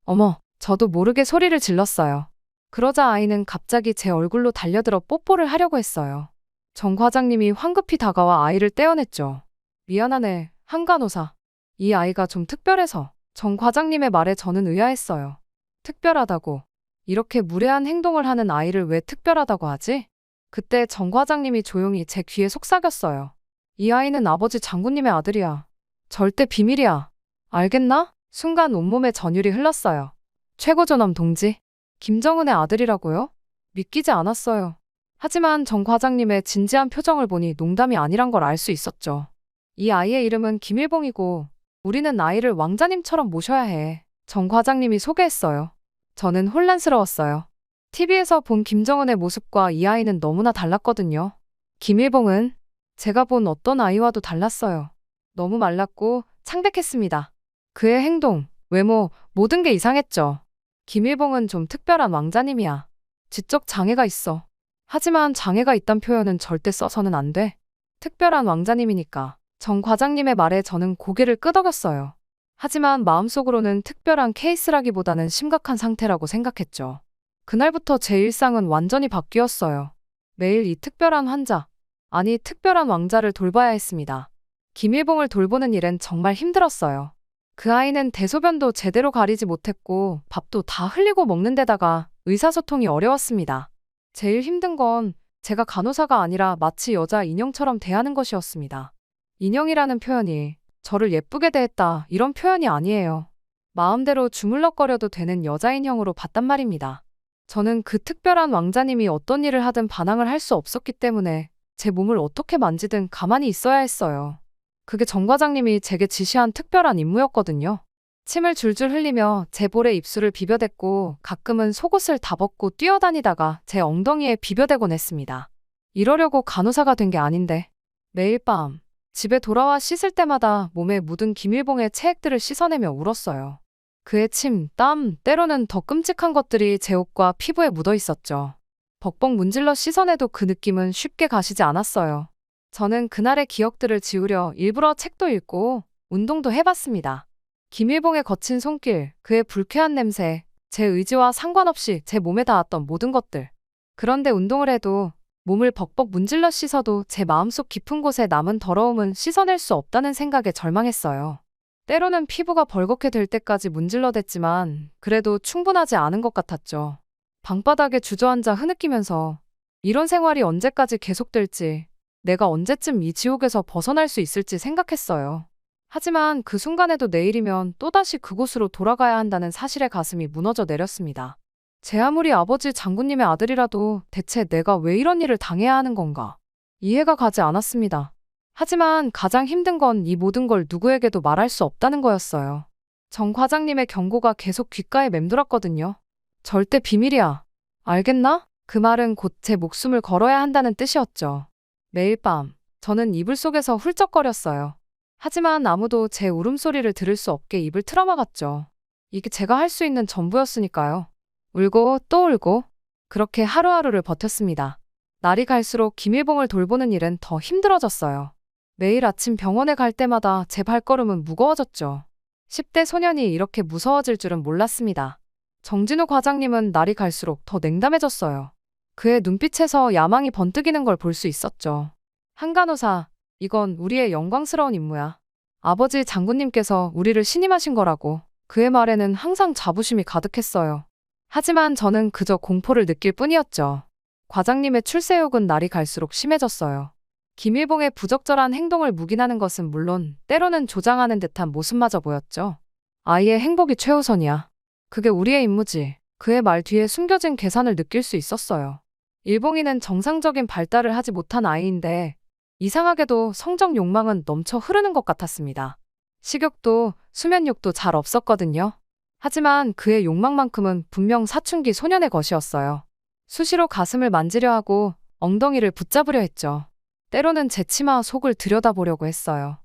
어머, 저도 모르게 소리를 질렀어요. 그러자 아이는 갑자기 제 얼굴로 달려들어 뽀뽀를 하려고 했어요. 정 과장님이 황급히 다가와 아이를 떼어냈죠. 미안하네, 한간호사. 이 아이가 좀 특별해서. 정 과장님의 말에 저는 의아했어요. 특별하다고. 이렇게 무례한 행동을 하는 아이를 왜 특별하다고 하지? 그때 정 과장님이 조용히 제 귀에 속삭였어요. 이 아이는 아버지 장군님의 아들이야. 절대 비밀이야. 알겠나? 순간 온몸에 전율이 흘렀어요. 최고존엄 동지. 김정은의 아들이라고요? 믿기지 않았어요. 하지만 정 과장님의 진지한 표정을 보니 농담이 아니란 걸 알 수 있었죠. 이 아이의 이름은 김일봉이고 우리는 아이를 왕자님처럼 모셔야 해. 정 과장님이 소개했어요. 저는 혼란스러웠어요. TV에서 본 김정은의 모습과 이 아이는 너무나 달랐거든요. 김일봉은 제가 본 어떤 아이와도 달랐어요. 너무 말랐고 창백했습니다. 그의 행동, 외모, 모든 게 이상했죠. 김일봉은 좀 특별한 왕자님이야. 지적 장애가 있어. 하지만 장애가 있단 표현은 절대 써서는 안 돼. 특별한 왕자님이니까. 정 과장님의 말에 저는 고개를 끄덕였어요. 하지만 마음속으로는 특별한 케이스라기보다는 심각한 상태라고 생각했죠. 그날부터 제 일상은 완전히 바뀌었어요. 매일 이 특별한 환자, 아니 특별한 왕자를 돌봐야 했습니다. 김일봉을 돌보는 일은 정말 힘들었어요. 그 아이는 대소변도 제대로 가리지 못했고 밥도 다 흘리고 먹는 데다가 의사소통이 어려웠습니다. 제일 힘든 건 제가 간호사가 아니라 마치 여자 인형처럼 대하는 것이었습니다. 인형이라는 표현이 저를 예쁘게 대했다 이런 표현이 아니에요. 마음대로 주물럭거려도 되는 여자 인형으로 봤단 말입니다. 저는 그 특별한 왕자님이 어떤 일을 하든 반항을 할 수 없었기 때문에 제 몸을 어떻게 만지든 가만히 있어야 했어요. 그게 정 과장님이 제게 지시한 특별한 임무였거든요. 침을 줄줄 흘리며 제 볼에 입술을 비벼댔고 가끔은 속옷을 다 벗고 뛰어다니다가 제 엉덩이에 비벼대곤 했습니다. 이러려고 간호사가 된 게 아닌데. 매일 밤 집에 돌아와 씻을 때마다 몸에 묻은 김일봉의 체액들을 씻어내며 울었어요. 그의 침, 땀, 때로는 더 끔찍한 것들이 제 옷과 피부에 묻어 있었죠. 벅벅 문질러 씻어내도 그 느낌은 쉽게 가시지 않았어요. 저는 그날의 기억들을 지우려 일부러 책도 읽고 운동도 해봤습니다. 김일봉의 거친 손길, 그의 불쾌한 냄새, 제 의지와 상관없이 제 몸에 닿았던 모든 것들. 그런데 운동을 해도 몸을 벅벅 문질러 씻어도 제 마음속 깊은 곳에 남은 더러움은 씻어낼 수 없다는 생각에 절망했어요. 때로는 피부가 벌겋게 될 때까지 문질러댔지만 그래도 충분하지 않은 것 같았죠. 방바닥에 주저앉아 흐느끼면서 이런 생활이 언제까지 계속될지, 내가 언제쯤 이 지옥에서 벗어날 수 있을지 생각했어요. 하지만 그 순간에도 내일이면 또다시 그곳으로 돌아가야 한다는 사실에 가슴이 무너져 내렸습니다. 제 아무리 아버지 장군님의 아들이라도 대체 내가 왜 이런 일을 당해야 하는 건가? 이해가 가지 않았습니다. 하지만 가장 힘든 건 이 모든 걸 누구에게도 말할 수 없다는 거였어요. 정 과장님의 경고가 계속 귓가에 맴돌았거든요. 절대 비밀이야. 알겠나? 그 말은 곧 제 목숨을 걸어야 한다는 뜻이었죠. 매일 밤 저는 이불 속에서 훌쩍거렸어요. 하지만 아무도 제 울음소리를 들을 수 없게 입을 틀어막았죠. 이게 제가 할 수 있는 전부였으니까요. 울고 또 울고 그렇게 하루하루를 버텼습니다. 날이 갈수록 김일봉을 돌보는 일은 더 힘들어졌어요. 매일 아침 병원에 갈 때마다 제 발걸음은 무거워졌죠. 10대 소년이 이렇게 무서워질 줄은 몰랐습니다. 정진우 과장님은 날이 갈수록 더 냉담해졌어요. 그의 눈빛에서 야망이 번뜩이는 걸 볼 수 있었죠. 한간호사, 이건 우리의 영광스러운 임무야. 아버지 장군님께서 우리를 신임하신 거라고. 그의 말에는 항상 자부심이 가득했어요. 하지만 저는 그저 공포를 느낄 뿐이었죠. 과장님의 출세욕은 날이 갈수록 심해졌어요. 김일봉의 부적절한 행동을 묵인하는 것은 물론 때로는 조장하는 듯한 모습마저 보였죠. 아이의 행복이 최우선이야. 그게 우리의 임무지. 그의 말 뒤에 숨겨진 계산을 느낄 수 있었어요. 일봉이는 정상적인 발달을 하지 못한 아이인데 이상하게도 성적 욕망은 넘쳐 흐르는 것 같았습니다. 식욕도 수면욕도 잘 없었거든요. 하지만 그의 욕망만큼은 분명 사춘기 소년의 것이었어요. 수시로 가슴을 만지려 하고 엉덩이를 붙잡으려 했죠. 때로는 제 치마 속을 들여다보려고 했어요.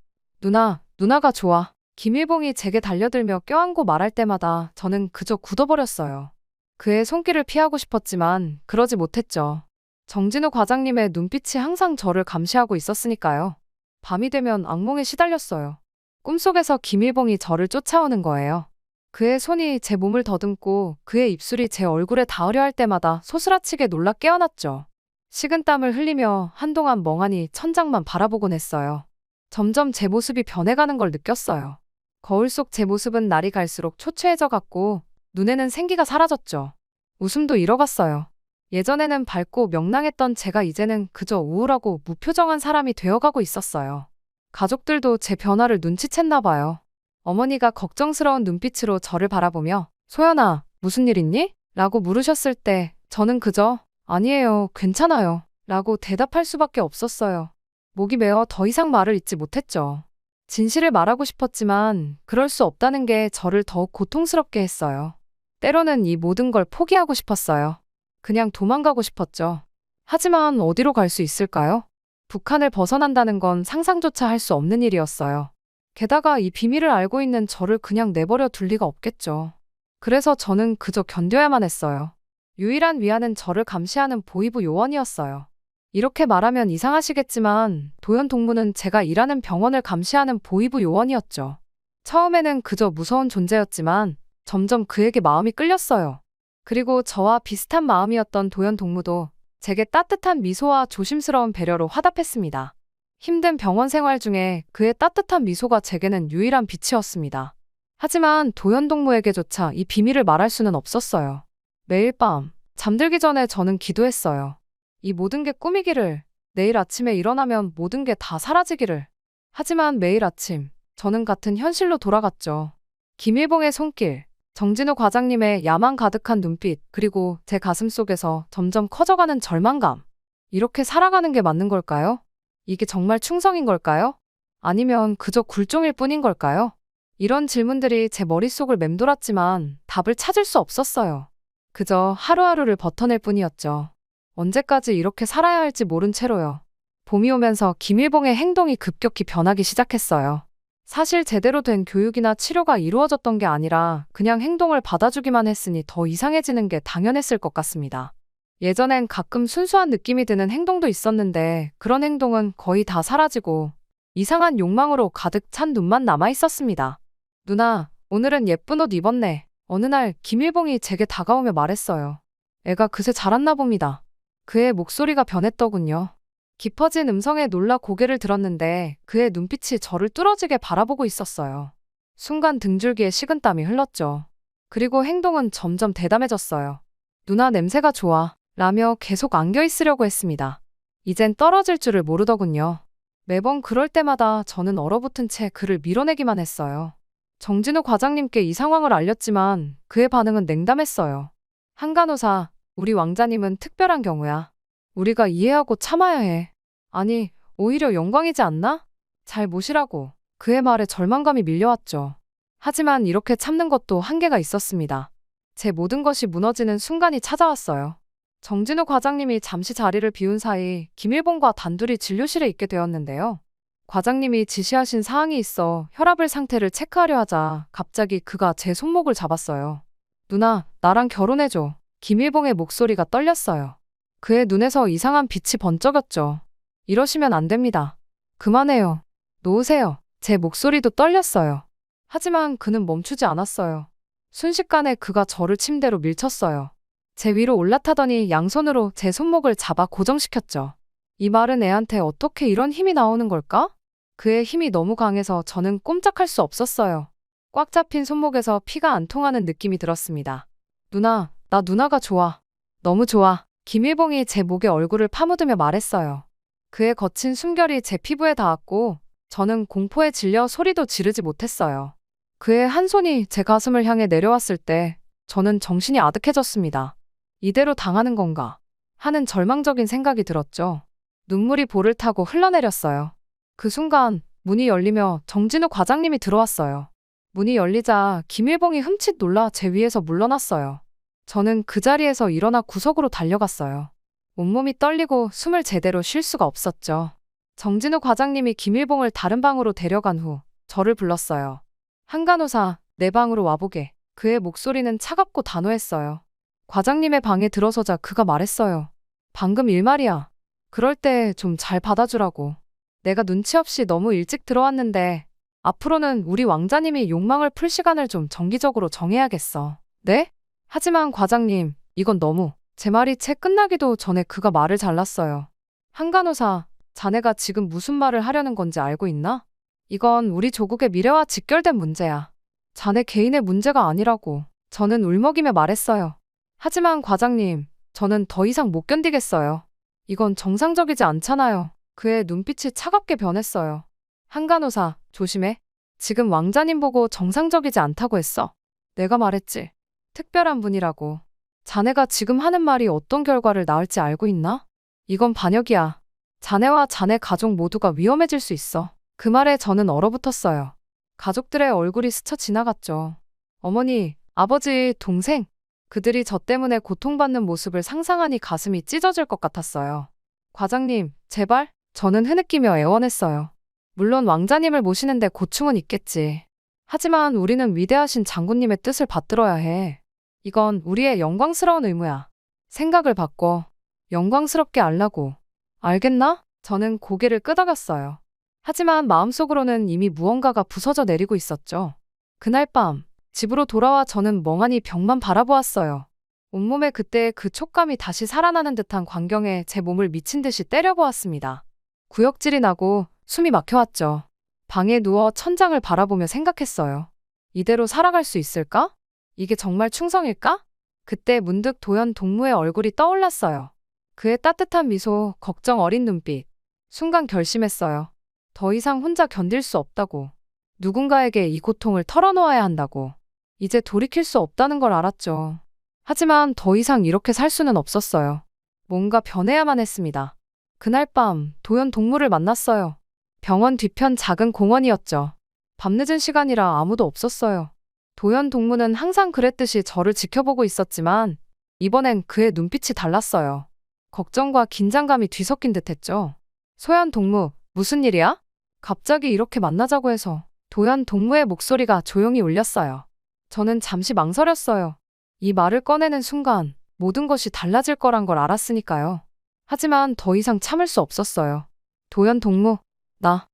누나가 좋아. 김일봉이 제게 달려들며 껴안고 말할 때마다 저는 그저 굳어버렸어요. 그의 손길을 피하고 싶었지만 그러지 못했죠. 정진우 과장님의 눈빛이 항상 저를 감시하고 있었으니까요. 밤이 되면 악몽에 시달렸어요. 꿈속에서 김일봉이 저를 쫓아오는 거예요. 그의 손이 제 몸을 더듬고 그의 입술이 제 얼굴에 닿으려 할 때마다 소스라치게 놀라 깨어났죠. 식은땀을 흘리며 한동안 멍하니 천장만 바라보곤 했어요. 점점 제 모습이 변해가는 걸 느꼈어요. 거울 속 제 모습은 날이 갈수록 초췌해져 갔고 눈에는 생기가 사라졌죠. 웃음도 잃어갔어요. 예전에는 밝고 명랑했던 제가 이제는 그저 우울하고 무표정한 사람이 되어가고 있었어요. 가족들도 제 변화를 눈치챘나 봐요. 어머니가 걱정스러운 눈빛으로 저를 바라보며 소연아, 무슨 일 있니? 라고 물으셨을 때 저는 그저 아니에요, 괜찮아요 라고 대답할 수밖에 없었어요. 목이 메어 더 이상 말을 잇지 못했죠. 진실을 말하고 싶었지만 그럴 수 없다는 게 저를 더욱 고통스럽게 했어요. 때로는 이 모든 걸 포기하고 싶었어요. 그냥 도망가고 싶었죠. 하지만 어디로 갈 수 있을까요? 북한을 벗어난다는 건 상상조차 할 수 없는 일이었어요. 게다가 이 비밀을 알고 있는 저를 그냥 내버려 둘 리가 없겠죠. 그래서 저는 그저 견뎌야만 했어요. 유일한 위안은 저를 감시하는 보이부 요원이었어요. 이렇게 말하면 이상하시겠지만 도현 동무는 제가 일하는 병원을 감시하는 보이부 요원이었죠. 처음에는 그저 무서운 존재였지만 점점 그에게 마음이 끌렸어요. 그리고 저와 비슷한 마음이었던 도현 동무도 제게 따뜻한 미소와 조심스러운 배려로 화답했습니다. 힘든 병원 생활 중에 그의 따뜻한 미소가 제게는 유일한 빛이었습니다. 하지만 도현 동무에게조차 이 비밀을 말할 수는 없었어요. 매일 밤 잠들기 전에 저는 기도했어요. 이 모든 게 꿈이기를, 내일 아침에 일어나면 모든 게 다 사라지기를. 하지만 매일 아침 저는 같은 현실로 돌아갔죠. 김일봉의 손길, 정진우 과장님의 야망 가득한 눈빛, 그리고 제 가슴 속에서 점점 커져가는 절망감. 이렇게 살아가는 게 맞는 걸까요? 이게 정말 충성인 걸까요? 아니면 그저 굴종일 뿐인 걸까요? 이런 질문들이 제 머릿속을 맴돌았지만 답을 찾을 수 없었어요. 그저 하루하루를 버텨낼 뿐이었죠. 언제까지 이렇게 살아야 할지 모른 채로요. 봄이 오면서 김일봉의 행동이 급격히 변하기 시작했어요. 사실 제대로 된 교육이나 치료가 이루어졌던 게 아니라 그냥 행동을 받아주기만 했으니 더 이상해지는 게 당연했을 것 같습니다. 예전엔 가끔 순수한 느낌이 드는 행동도 있었는데 그런 행동은 거의 다 사라지고 이상한 욕망으로 가득 찬 눈만 남아 있었습니다. 누나, 오늘은 예쁜 옷 입었네. 어느 날 김일봉이 제게 다가오며 말했어요. 애가 그새 자랐나 봅니다. 그의 목소리가 변했더군요. 깊어진 음성에 놀라 고개를 들었는데 그의 눈빛이 저를 뚫어지게 바라보고 있었어요. 순간 등줄기에 식은땀이 흘렀죠. 그리고 행동은 점점 대담해졌어요. 누나 냄새가 좋아 라며 계속 안겨 있으려고 했습니다. 이젠 떨어질 줄을 모르더군요. 매번 그럴 때마다 저는 얼어붙은 채 그를 밀어내기만 했어요. 정진우 과장님께 이 상황을 알렸지만 그의 반응은 냉담했어요. 한간호사, 우리 왕자님은 특별한 경우야. 우리가 이해하고 참아야 해. 아니, 오히려 영광이지 않나? 잘 모시라고. 그의 말에 절망감이 밀려왔죠. 하지만 이렇게 참는 것도 한계가 있었습니다. 제 모든 것이 무너지는 순간이 찾아왔어요. 정진우 과장님이 잠시 자리를 비운 사이 김일봉과 단둘이 진료실에 있게 되었는데요. 과장님이 지시하신 사항이 있어 혈압을 상태를 체크하려 하자 갑자기 그가 제 손목을 잡았어요. 누나, 나랑 결혼해줘. 김일봉의 목소리가 떨렸어요. 그의 눈에서 이상한 빛이 번쩍였죠. 이러시면 안 됩니다. 그만해요. 놓으세요. 제 목소리도 떨렸어요. 하지만 그는 멈추지 않았어요. 순식간에 그가 저를 침대로 밀쳤어요. 제 위로 올라타더니 양손으로 제 손목을 잡아 고정시켰죠. 이 마른 애한테 어떻게 이런 힘이 나오는 걸까? 그의 힘이 너무 강해서 저는 꼼짝할 수 없었어요. 꽉 잡힌 손목에서 피가 안 통하는 느낌이 들었습니다. 누나, 나 누나가 좋아. 너무 좋아. 김일봉이 제 목에 얼굴을 파묻으며 말했어요. 그의 거친 숨결이 제 피부에 닿았고 저는 공포에 질려 소리도 지르지 못했어요. 그의 한 손이 제 가슴을 향해 내려왔을 때 저는 정신이 아득해졌습니다. 이대로 당하는 건가 하는 절망적인 생각이 들었죠. 눈물이 볼을 타고 흘러내렸어요. 그 순간 문이 열리며 정진우 과장님이 들어왔어요. 문이 열리자 김일봉이 흠칫 놀라 제 위에서 물러났어요. 저는 그 자리에서 일어나 구석으로 달려갔어요. 온몸이 떨리고 숨을 제대로 쉴 수가 없었죠. 정진우 과장님이 김일봉을 다른 방으로 데려간 후 저를 불렀어요. 한간호사, 내 방으로 와보게. 그의 목소리는 차갑고 단호했어요. 과장님의 방에 들어서자 그가 말했어요. 방금 일 말이야. 그럴 때 좀 잘 받아주라고. 내가 눈치 없이 너무 일찍 들어왔는데 앞으로는 우리 왕자님이 욕망을 풀 시간을 좀 정기적으로 정해야겠어. 네? 하지만 과장님, 이건 너무... 제 말이 채 끝나기도 전에 그가 말을 잘랐어요. 한간호사, 자네가 지금 무슨 말을 하려는 건지 알고 있나? 이건 우리 조국의 미래와 직결된 문제야. 자네 개인의 문제가 아니라고. 저는 울먹이며 말했어요. 하지만 과장님, 저는 더 이상 못 견디겠어요. 이건 정상적이지 않잖아요. 그의 눈빛이 차갑게 변했어요. 한간호사, 조심해. 지금 왕자님 보고 정상적이지 않다고 했어. 내가 말했지. 특별한 분이라고. 자네가 지금 하는 말이 어떤 결과를 낳을지 알고 있나? 이건 반역이야. 자네와 자네 가족 모두가 위험해질 수 있어. 그 말에 저는 얼어붙었어요. 가족들의 얼굴이 스쳐 지나갔죠. 어머니, 아버지, 동생. 그들이 저 때문에 고통받는 모습을 상상하니 가슴이 찢어질 것 같았어요. 과장님, 제발. 저는 흐느끼며 애원했어요. 물론 왕자님을 모시는데 고충은 있겠지. 하지만 우리는 위대하신 장군님의 뜻을 받들어야 해. 이건 우리의 영광스러운 의무야. 생각을 바꿔. 영광스럽게 알라고. 알겠나? 저는 고개를 끄덕였어요. 하지만 마음속으로는 이미 무언가가 부서져 내리고 있었죠. 그날 밤, 집으로 돌아와 저는 멍하니 벽만 바라보았어요. 온몸에 그때의 그 촉감이 다시 살아나는 듯한 광경에 제 몸을 미친 듯이 때려보았습니다. 구역질이 나고 숨이 막혀왔죠. 방에 누워 천장을 바라보며 생각했어요. 이대로 살아갈 수 있을까? 이게 정말 충성일까? 그때 문득 도연 동무의 얼굴이 떠올랐어요. 그의 따뜻한 미소, 걱정 어린 눈빛. 순간 결심했어요. 더 이상 혼자 견딜 수 없다고. 누군가에게 이 고통을 털어놓아야 한다고. 이제 돌이킬 수 없다는 걸 알았죠. 하지만 더 이상 이렇게 살 수는 없었어요. 뭔가 변해야만 했습니다. 그날 밤 도연 동무를 만났어요. 병원 뒤편 작은 공원이었죠. 밤늦은 시간이라 아무도 없었어요. 도연 동무는 항상 그랬듯이 저를 지켜보고 있었지만 이번엔 그의 눈빛이 달랐어요. 걱정과 긴장감이 뒤섞인 듯했죠. 소연 동무, 무슨 일이야? 갑자기 이렇게 만나자고 해서. 도연 동무의 목소리가 조용히 울렸어요. 저는 잠시 망설였어요. 이 말을 꺼내는 순간 모든 것이 달라질 거란 걸 알았으니까요. 하지만 더 이상 참을 수 없었어요. 도연 동무, 나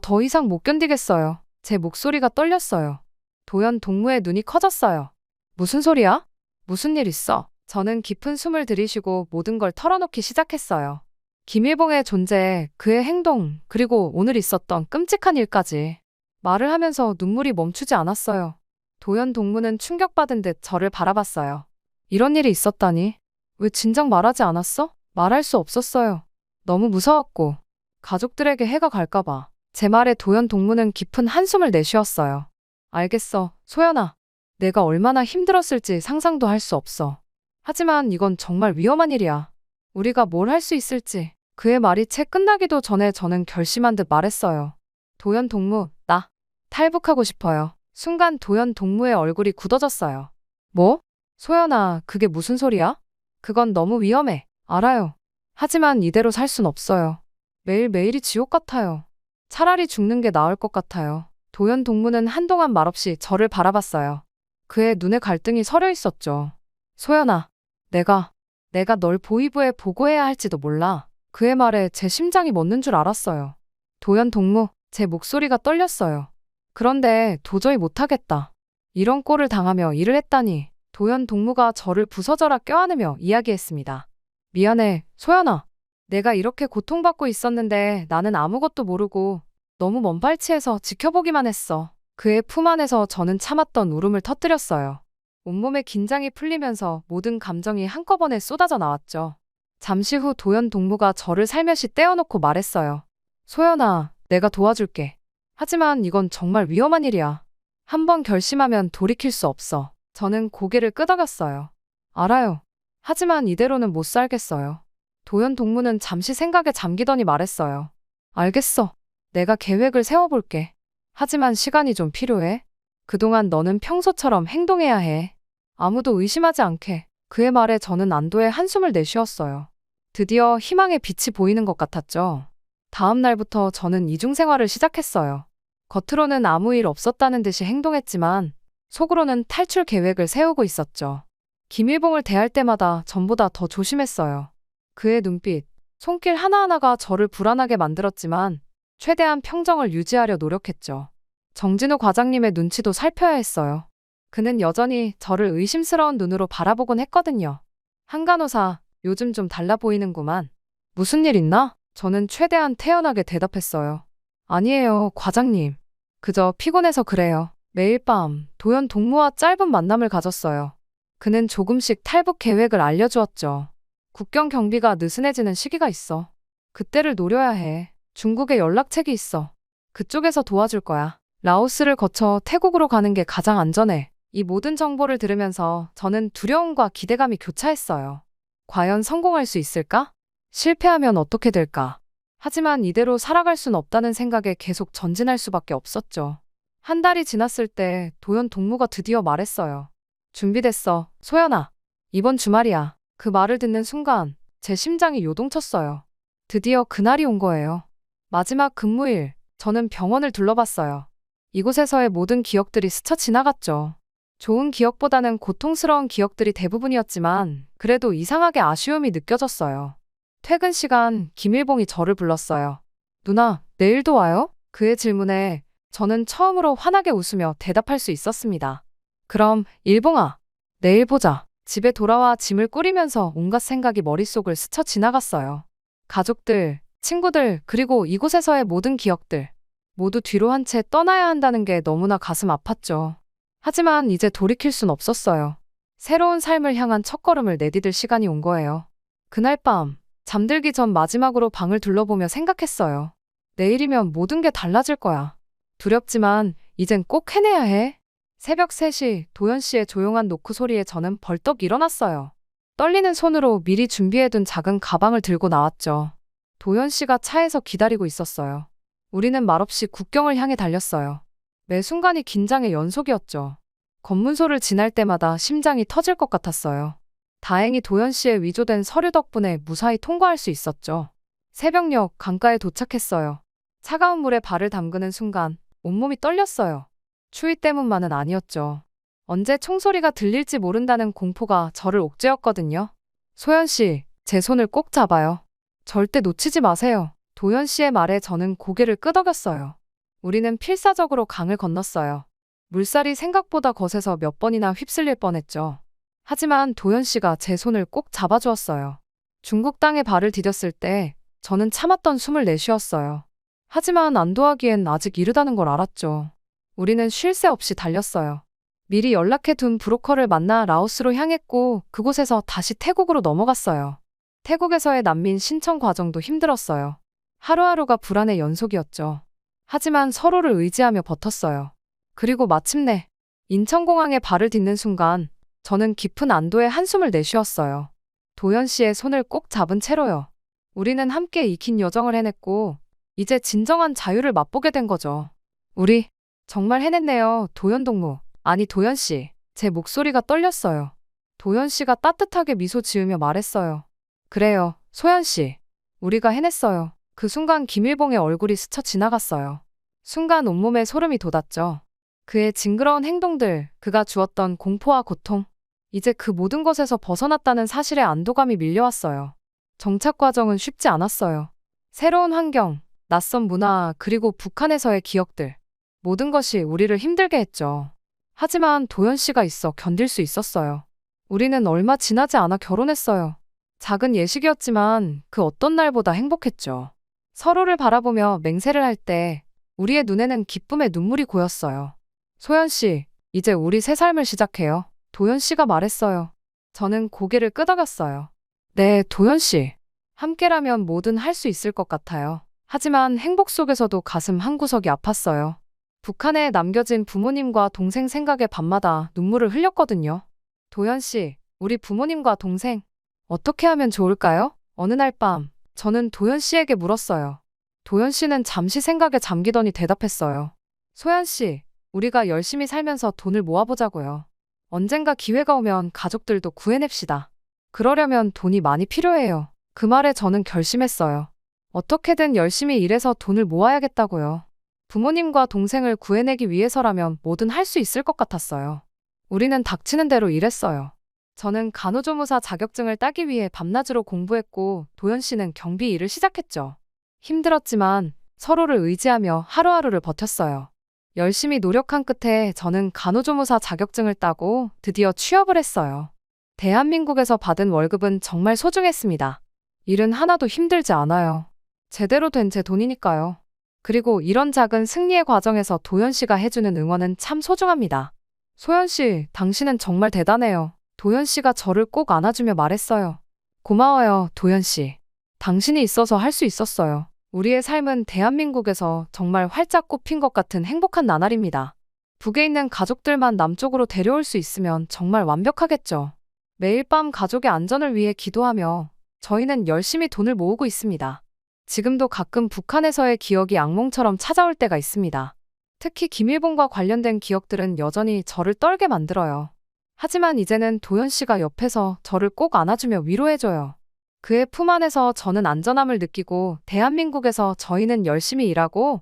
더 이상 못 견디겠어요. 제 목소리가 떨렸어요. 도연 동무의 눈이 커졌어요. 무슨 소리야? 무슨 일 있어? 저는 깊은 숨을 들이쉬고 모든 걸 털어놓기 시작했어요. 김일봉의 존재, 그의 행동, 그리고 오늘 있었던 끔찍한 일까지. 말을 하면서 눈물이 멈추지 않았어요. 도연 동무는 충격받은 듯 저를 바라봤어요. 이런 일이 있었다니. 왜 진작 말하지 않았어? 말할 수 없었어요. 너무 무서웠고 가족들에게 해가 갈까봐. 제 말에 도연 동무는 깊은 한숨을 내쉬었어요. 알겠어, 소연아. 내가 얼마나 힘들었을지 상상도 할 수 없어. 하지만 이건 정말 위험한 일이야. 우리가 뭘 할 수 있을지. 그의 말이 채 끝나기도 전에 저는 결심한 듯 말했어요. 도연 동무, 나 탈북하고 싶어요. 순간 도연 동무의 얼굴이 굳어졌어요. 뭐? 소연아, 그게 무슨 소리야? 그건 너무 위험해. 알아요. 하지만 이대로 살 순 없어요. 매일매일이 지옥 같아요. 차라리 죽는 게 나을 것 같아요. 도연 동무는 한동안 말없이 저를 바라봤어요. 그의 눈에 갈등이 서려 있었죠. 소연아, 내가 널 보위부에 보고해야 할지도 몰라. 그의 말에 제 심장이 멎는 줄 알았어요. 도연 동무, 제 목소리가 떨렸어요. 그런데 도저히 못하겠다. 이런 꼴을 당하며 일을 했다니. 도연 동무가 저를 부서져라 껴안으며 이야기했습니다. 미안해, 소연아. 내가 이렇게 고통받고 있었는데 나는 아무것도 모르고 너무 먼 발치에서 지켜보기만 했어. 그의 품 안에서 저는 참았던 울음을 터뜨렸어요. 온몸의 긴장이 풀리면서 모든 감정이 한꺼번에 쏟아져 나왔죠. 잠시 후 도연 동무가 저를 살며시 떼어놓고 말했어요. 소연아, 내가 도와줄게. 하지만 이건 정말 위험한 일이야. 한번 결심하면 돌이킬 수 없어. 저는 고개를 끄덕였어요. 알아요. 하지만 이대로는 못 살겠어요. 도연 동무는 잠시 생각에 잠기더니 말했어요. 알겠어. 내가 계획을 세워볼게. 하지만 시간이 좀 필요해. 그동안 너는 평소처럼 행동해야 해. 아무도 의심하지 않게. 그의 말에 저는 안도의 한숨을 내쉬었어요. 드디어 희망의 빛이 보이는 것 같았죠. 다음 날부터 저는 이중생활을 시작했어요. 겉으로는 아무 일 없었다는 듯이 행동했지만 속으로는 탈출 계획을 세우고 있었죠. 김일봉을 대할 때마다 전보다 더 조심했어요. 그의 눈빛, 손길 하나하나가 저를 불안하게 만들었지만 최대한 평정을 유지하려 노력했죠. 정진우 과장님의 눈치도 살펴야 했어요. 그는 여전히 저를 의심스러운 눈으로 바라보곤 했거든요. 한간호사, 요즘 좀 달라 보이는구만. 무슨 일 있나? 저는 최대한 태연하게 대답했어요. 아니에요, 과장님. 그저 피곤해서 그래요. 매일 밤 도연 동무와 짧은 만남을 가졌어요. 그는 조금씩 탈북 계획을 알려주었죠. 국경 경비가 느슨해지는 시기가 있어. 그때를 노려야 해. 중국에 연락책이 있어. 그쪽에서 도와줄 거야. 라오스를 거쳐 태국으로 가는 게 가장 안전해. 이 모든 정보를 들으면서 저는 두려움과 기대감이 교차했어요. 과연 성공할 수 있을까? 실패하면 어떻게 될까? 하지만 이대로 살아갈 순 없다는 생각에 계속 전진할 수밖에 없었죠. 한 달이 지났을 때 도연 동무가 드디어 말했어요. 준비됐어, 소연아. 이번 주말이야. 그 말을 듣는 순간 제 심장이 요동쳤어요. 드디어 그날이 온 거예요. 마지막 근무일, 저는 병원을 둘러봤어요. 이곳에서의 모든 기억들이 스쳐 지나갔죠. 좋은 기억보다는 고통스러운 기억들이 대부분이었지만 그래도 이상하게 아쉬움이 느껴졌어요. 퇴근 시간, 김일봉이 저를 불렀어요. 누나, 내일도 와요? 그의 질문에 저는 처음으로 환하게 웃으며 대답할 수 있었습니다. 그럼, 일봉아, 내일 보자. 집에 돌아와 짐을 꾸리면서 온갖 생각이 머릿속을 스쳐 지나갔어요. 가족들, 친구들, 그리고 이곳에서의 모든 기억들. 모두 뒤로 한 채 떠나야 한다는 게 너무나 가슴 아팠죠. 하지만 이제 돌이킬 순 없었어요. 새로운 삶을 향한 첫걸음을 내디딜 시간이 온 거예요. 그날 밤, 잠들기 전 마지막으로 방을 둘러보며 생각했어요. 내일이면 모든 게 달라질 거야. 두렵지만 이젠 꼭 해내야 해. 새벽 3시 도연 씨의 조용한 노크 소리에 저는 벌떡 일어났어요. 떨리는 손으로 미리 준비해둔 작은 가방을 들고 나왔죠. 도연 씨가 차에서 기다리고 있었어요. 우리는 말없이 국경을 향해 달렸어요. 매 순간이 긴장의 연속이었죠. 검문소를 지날 때마다 심장이 터질 것 같았어요. 다행히 도연 씨의 위조된 서류 덕분에 무사히 통과할 수 있었죠. 새벽녘 강가에 도착했어요. 차가운 물에 발을 담그는 순간 온몸이 떨렸어요. 추위 때문만은 아니었죠. 언제 총소리가 들릴지 모른다는 공포가 저를 옥죄었거든요. 소연 씨, 제 손을 꼭 잡아요. 절대 놓치지 마세요. 도연 씨의 말에 저는 고개를 끄덕였어요. 우리는 필사적으로 강을 건넜어요. 물살이 생각보다 거세서 몇 번이나 휩쓸릴 뻔했죠. 하지만 도연 씨가 제 손을 꼭 잡아주었어요. 중국 땅에 발을 디뎠을 때 저는 참았던 숨을 내쉬었어요. 하지만 안도하기엔 아직 이르다는 걸 알았죠. 우리는 쉴 새 없이 달렸어요. 미리 연락해둔 브로커를 만나 라오스로 향했고 그곳에서 다시 태국으로 넘어갔어요. 태국에서의 난민 신청 과정도 힘들었어요. 하루하루가 불안의 연속이었죠. 하지만 서로를 의지하며 버텼어요. 그리고 마침내 인천공항에 발을 딛는 순간 저는 깊은 안도의 한숨을 내쉬었어요. 도연 씨의 손을 꼭 잡은 채로요. 우리는 함께 이 긴 여정을 해냈고 이제 진정한 자유를 맛보게 된 거죠. 우리 정말 해냈네요, 도연 동무. 아니, 도연 씨. 제 목소리가 떨렸어요. 도연 씨가 따뜻하게 미소 지으며 말했어요. 그래요, 소연 씨. 우리가 해냈어요. 그 순간 김일봉의 얼굴이 스쳐 지나갔어요. 순간 온몸에 소름이 돋았죠. 그의 징그러운 행동들, 그가 주었던 공포와 고통. 이제 그 모든 것에서 벗어났다는 사실에 안도감이 밀려왔어요. 정착 과정은 쉽지 않았어요. 새로운 환경, 낯선 문화, 그리고 북한에서의 기억들. 모든 것이 우리를 힘들게 했죠. 하지만 도연 씨가 있어 견딜 수 있었어요. 우리는 얼마 지나지 않아 결혼했어요. 작은 예식이었지만 그 어떤 날보다 행복했죠. 서로를 바라보며 맹세를 할 때 우리의 눈에는 기쁨의 눈물이 고였어요. 소연 씨, 이제 우리 새 삶을 시작해요. 도연 씨가 말했어요. 저는 고개를 끄덕였어요. 네, 도현 씨. 함께라면 뭐든 할 수 있을 것 같아요. 하지만 행복 속에서도 가슴 한구석이 아팠어요. 북한에 남겨진 부모님과 동생 생각에 밤마다 눈물을 흘렸거든요. 도현 씨, 우리 부모님과 동생, 어떻게 하면 좋을까요? 어느 날 밤, 저는 도현 씨에게 물었어요. 도현 씨는 잠시 생각에 잠기더니 대답했어요. 소연 씨, 우리가 열심히 살면서 돈을 모아보자고요. 언젠가 기회가 오면 가족들도 구해냅시다. 그러려면 돈이 많이 필요해요. 그 말에 저는 결심했어요. 어떻게든 열심히 일해서 돈을 모아야겠다고요. 부모님과 동생을 구해내기 위해서라면 뭐든 할 수 있을 것 같았어요. 우리는 닥치는 대로 일했어요. 저는 간호조무사 자격증을 따기 위해 밤낮으로 공부했고 도현 씨는 경비 일을 시작했죠. 힘들었지만 서로를 의지하며 하루하루를 버텼어요. 열심히 노력한 끝에 저는 간호조무사 자격증을 따고 드디어 취업을 했어요. 대한민국에서 받은 월급은 정말 소중했습니다. 일은 하나도 힘들지 않아요. 제대로 된 제 돈이니까요. 그리고 이런 작은 승리의 과정에서 도현 씨가 해주는 응원은 참 소중합니다. 소연 씨, 당신은 정말 대단해요. 도현 씨가 저를 꼭 안아주며 말했어요. 고마워요, 도현 씨. 당신이 있어서 할 수 있었어요. 우리의 삶은 대한민국에서 정말 활짝 꽃핀 것 같은 행복한 나날입니다. 북에 있는 가족들만 남쪽으로 데려올 수 있으면 정말 완벽하겠죠. 매일 밤 가족의 안전을 위해 기도하며 저희는 열심히 돈을 모으고 있습니다. 지금도 가끔 북한에서의 기억이 악몽처럼 찾아올 때가 있습니다. 특히 김일봉과 관련된 기억들은 여전히 저를 떨게 만들어요. 하지만 이제는 도현 씨가 옆에서 저를 꼭 안아주며 위로해줘요. 그의 품 안에서 저는 안전함을 느끼고 대한민국에서 저희는 열심히 일하고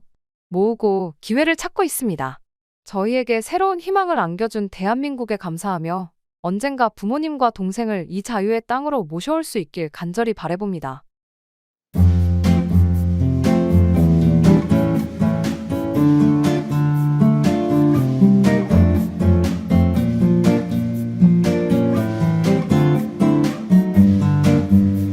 모으고 기회를 찾고 있습니다. 저희에게 새로운 희망을 안겨준 대한민국에 감사하며 언젠가 부모님과 동생을 이 자유의 땅으로 모셔올 수 있길 간절히 바라봅니다.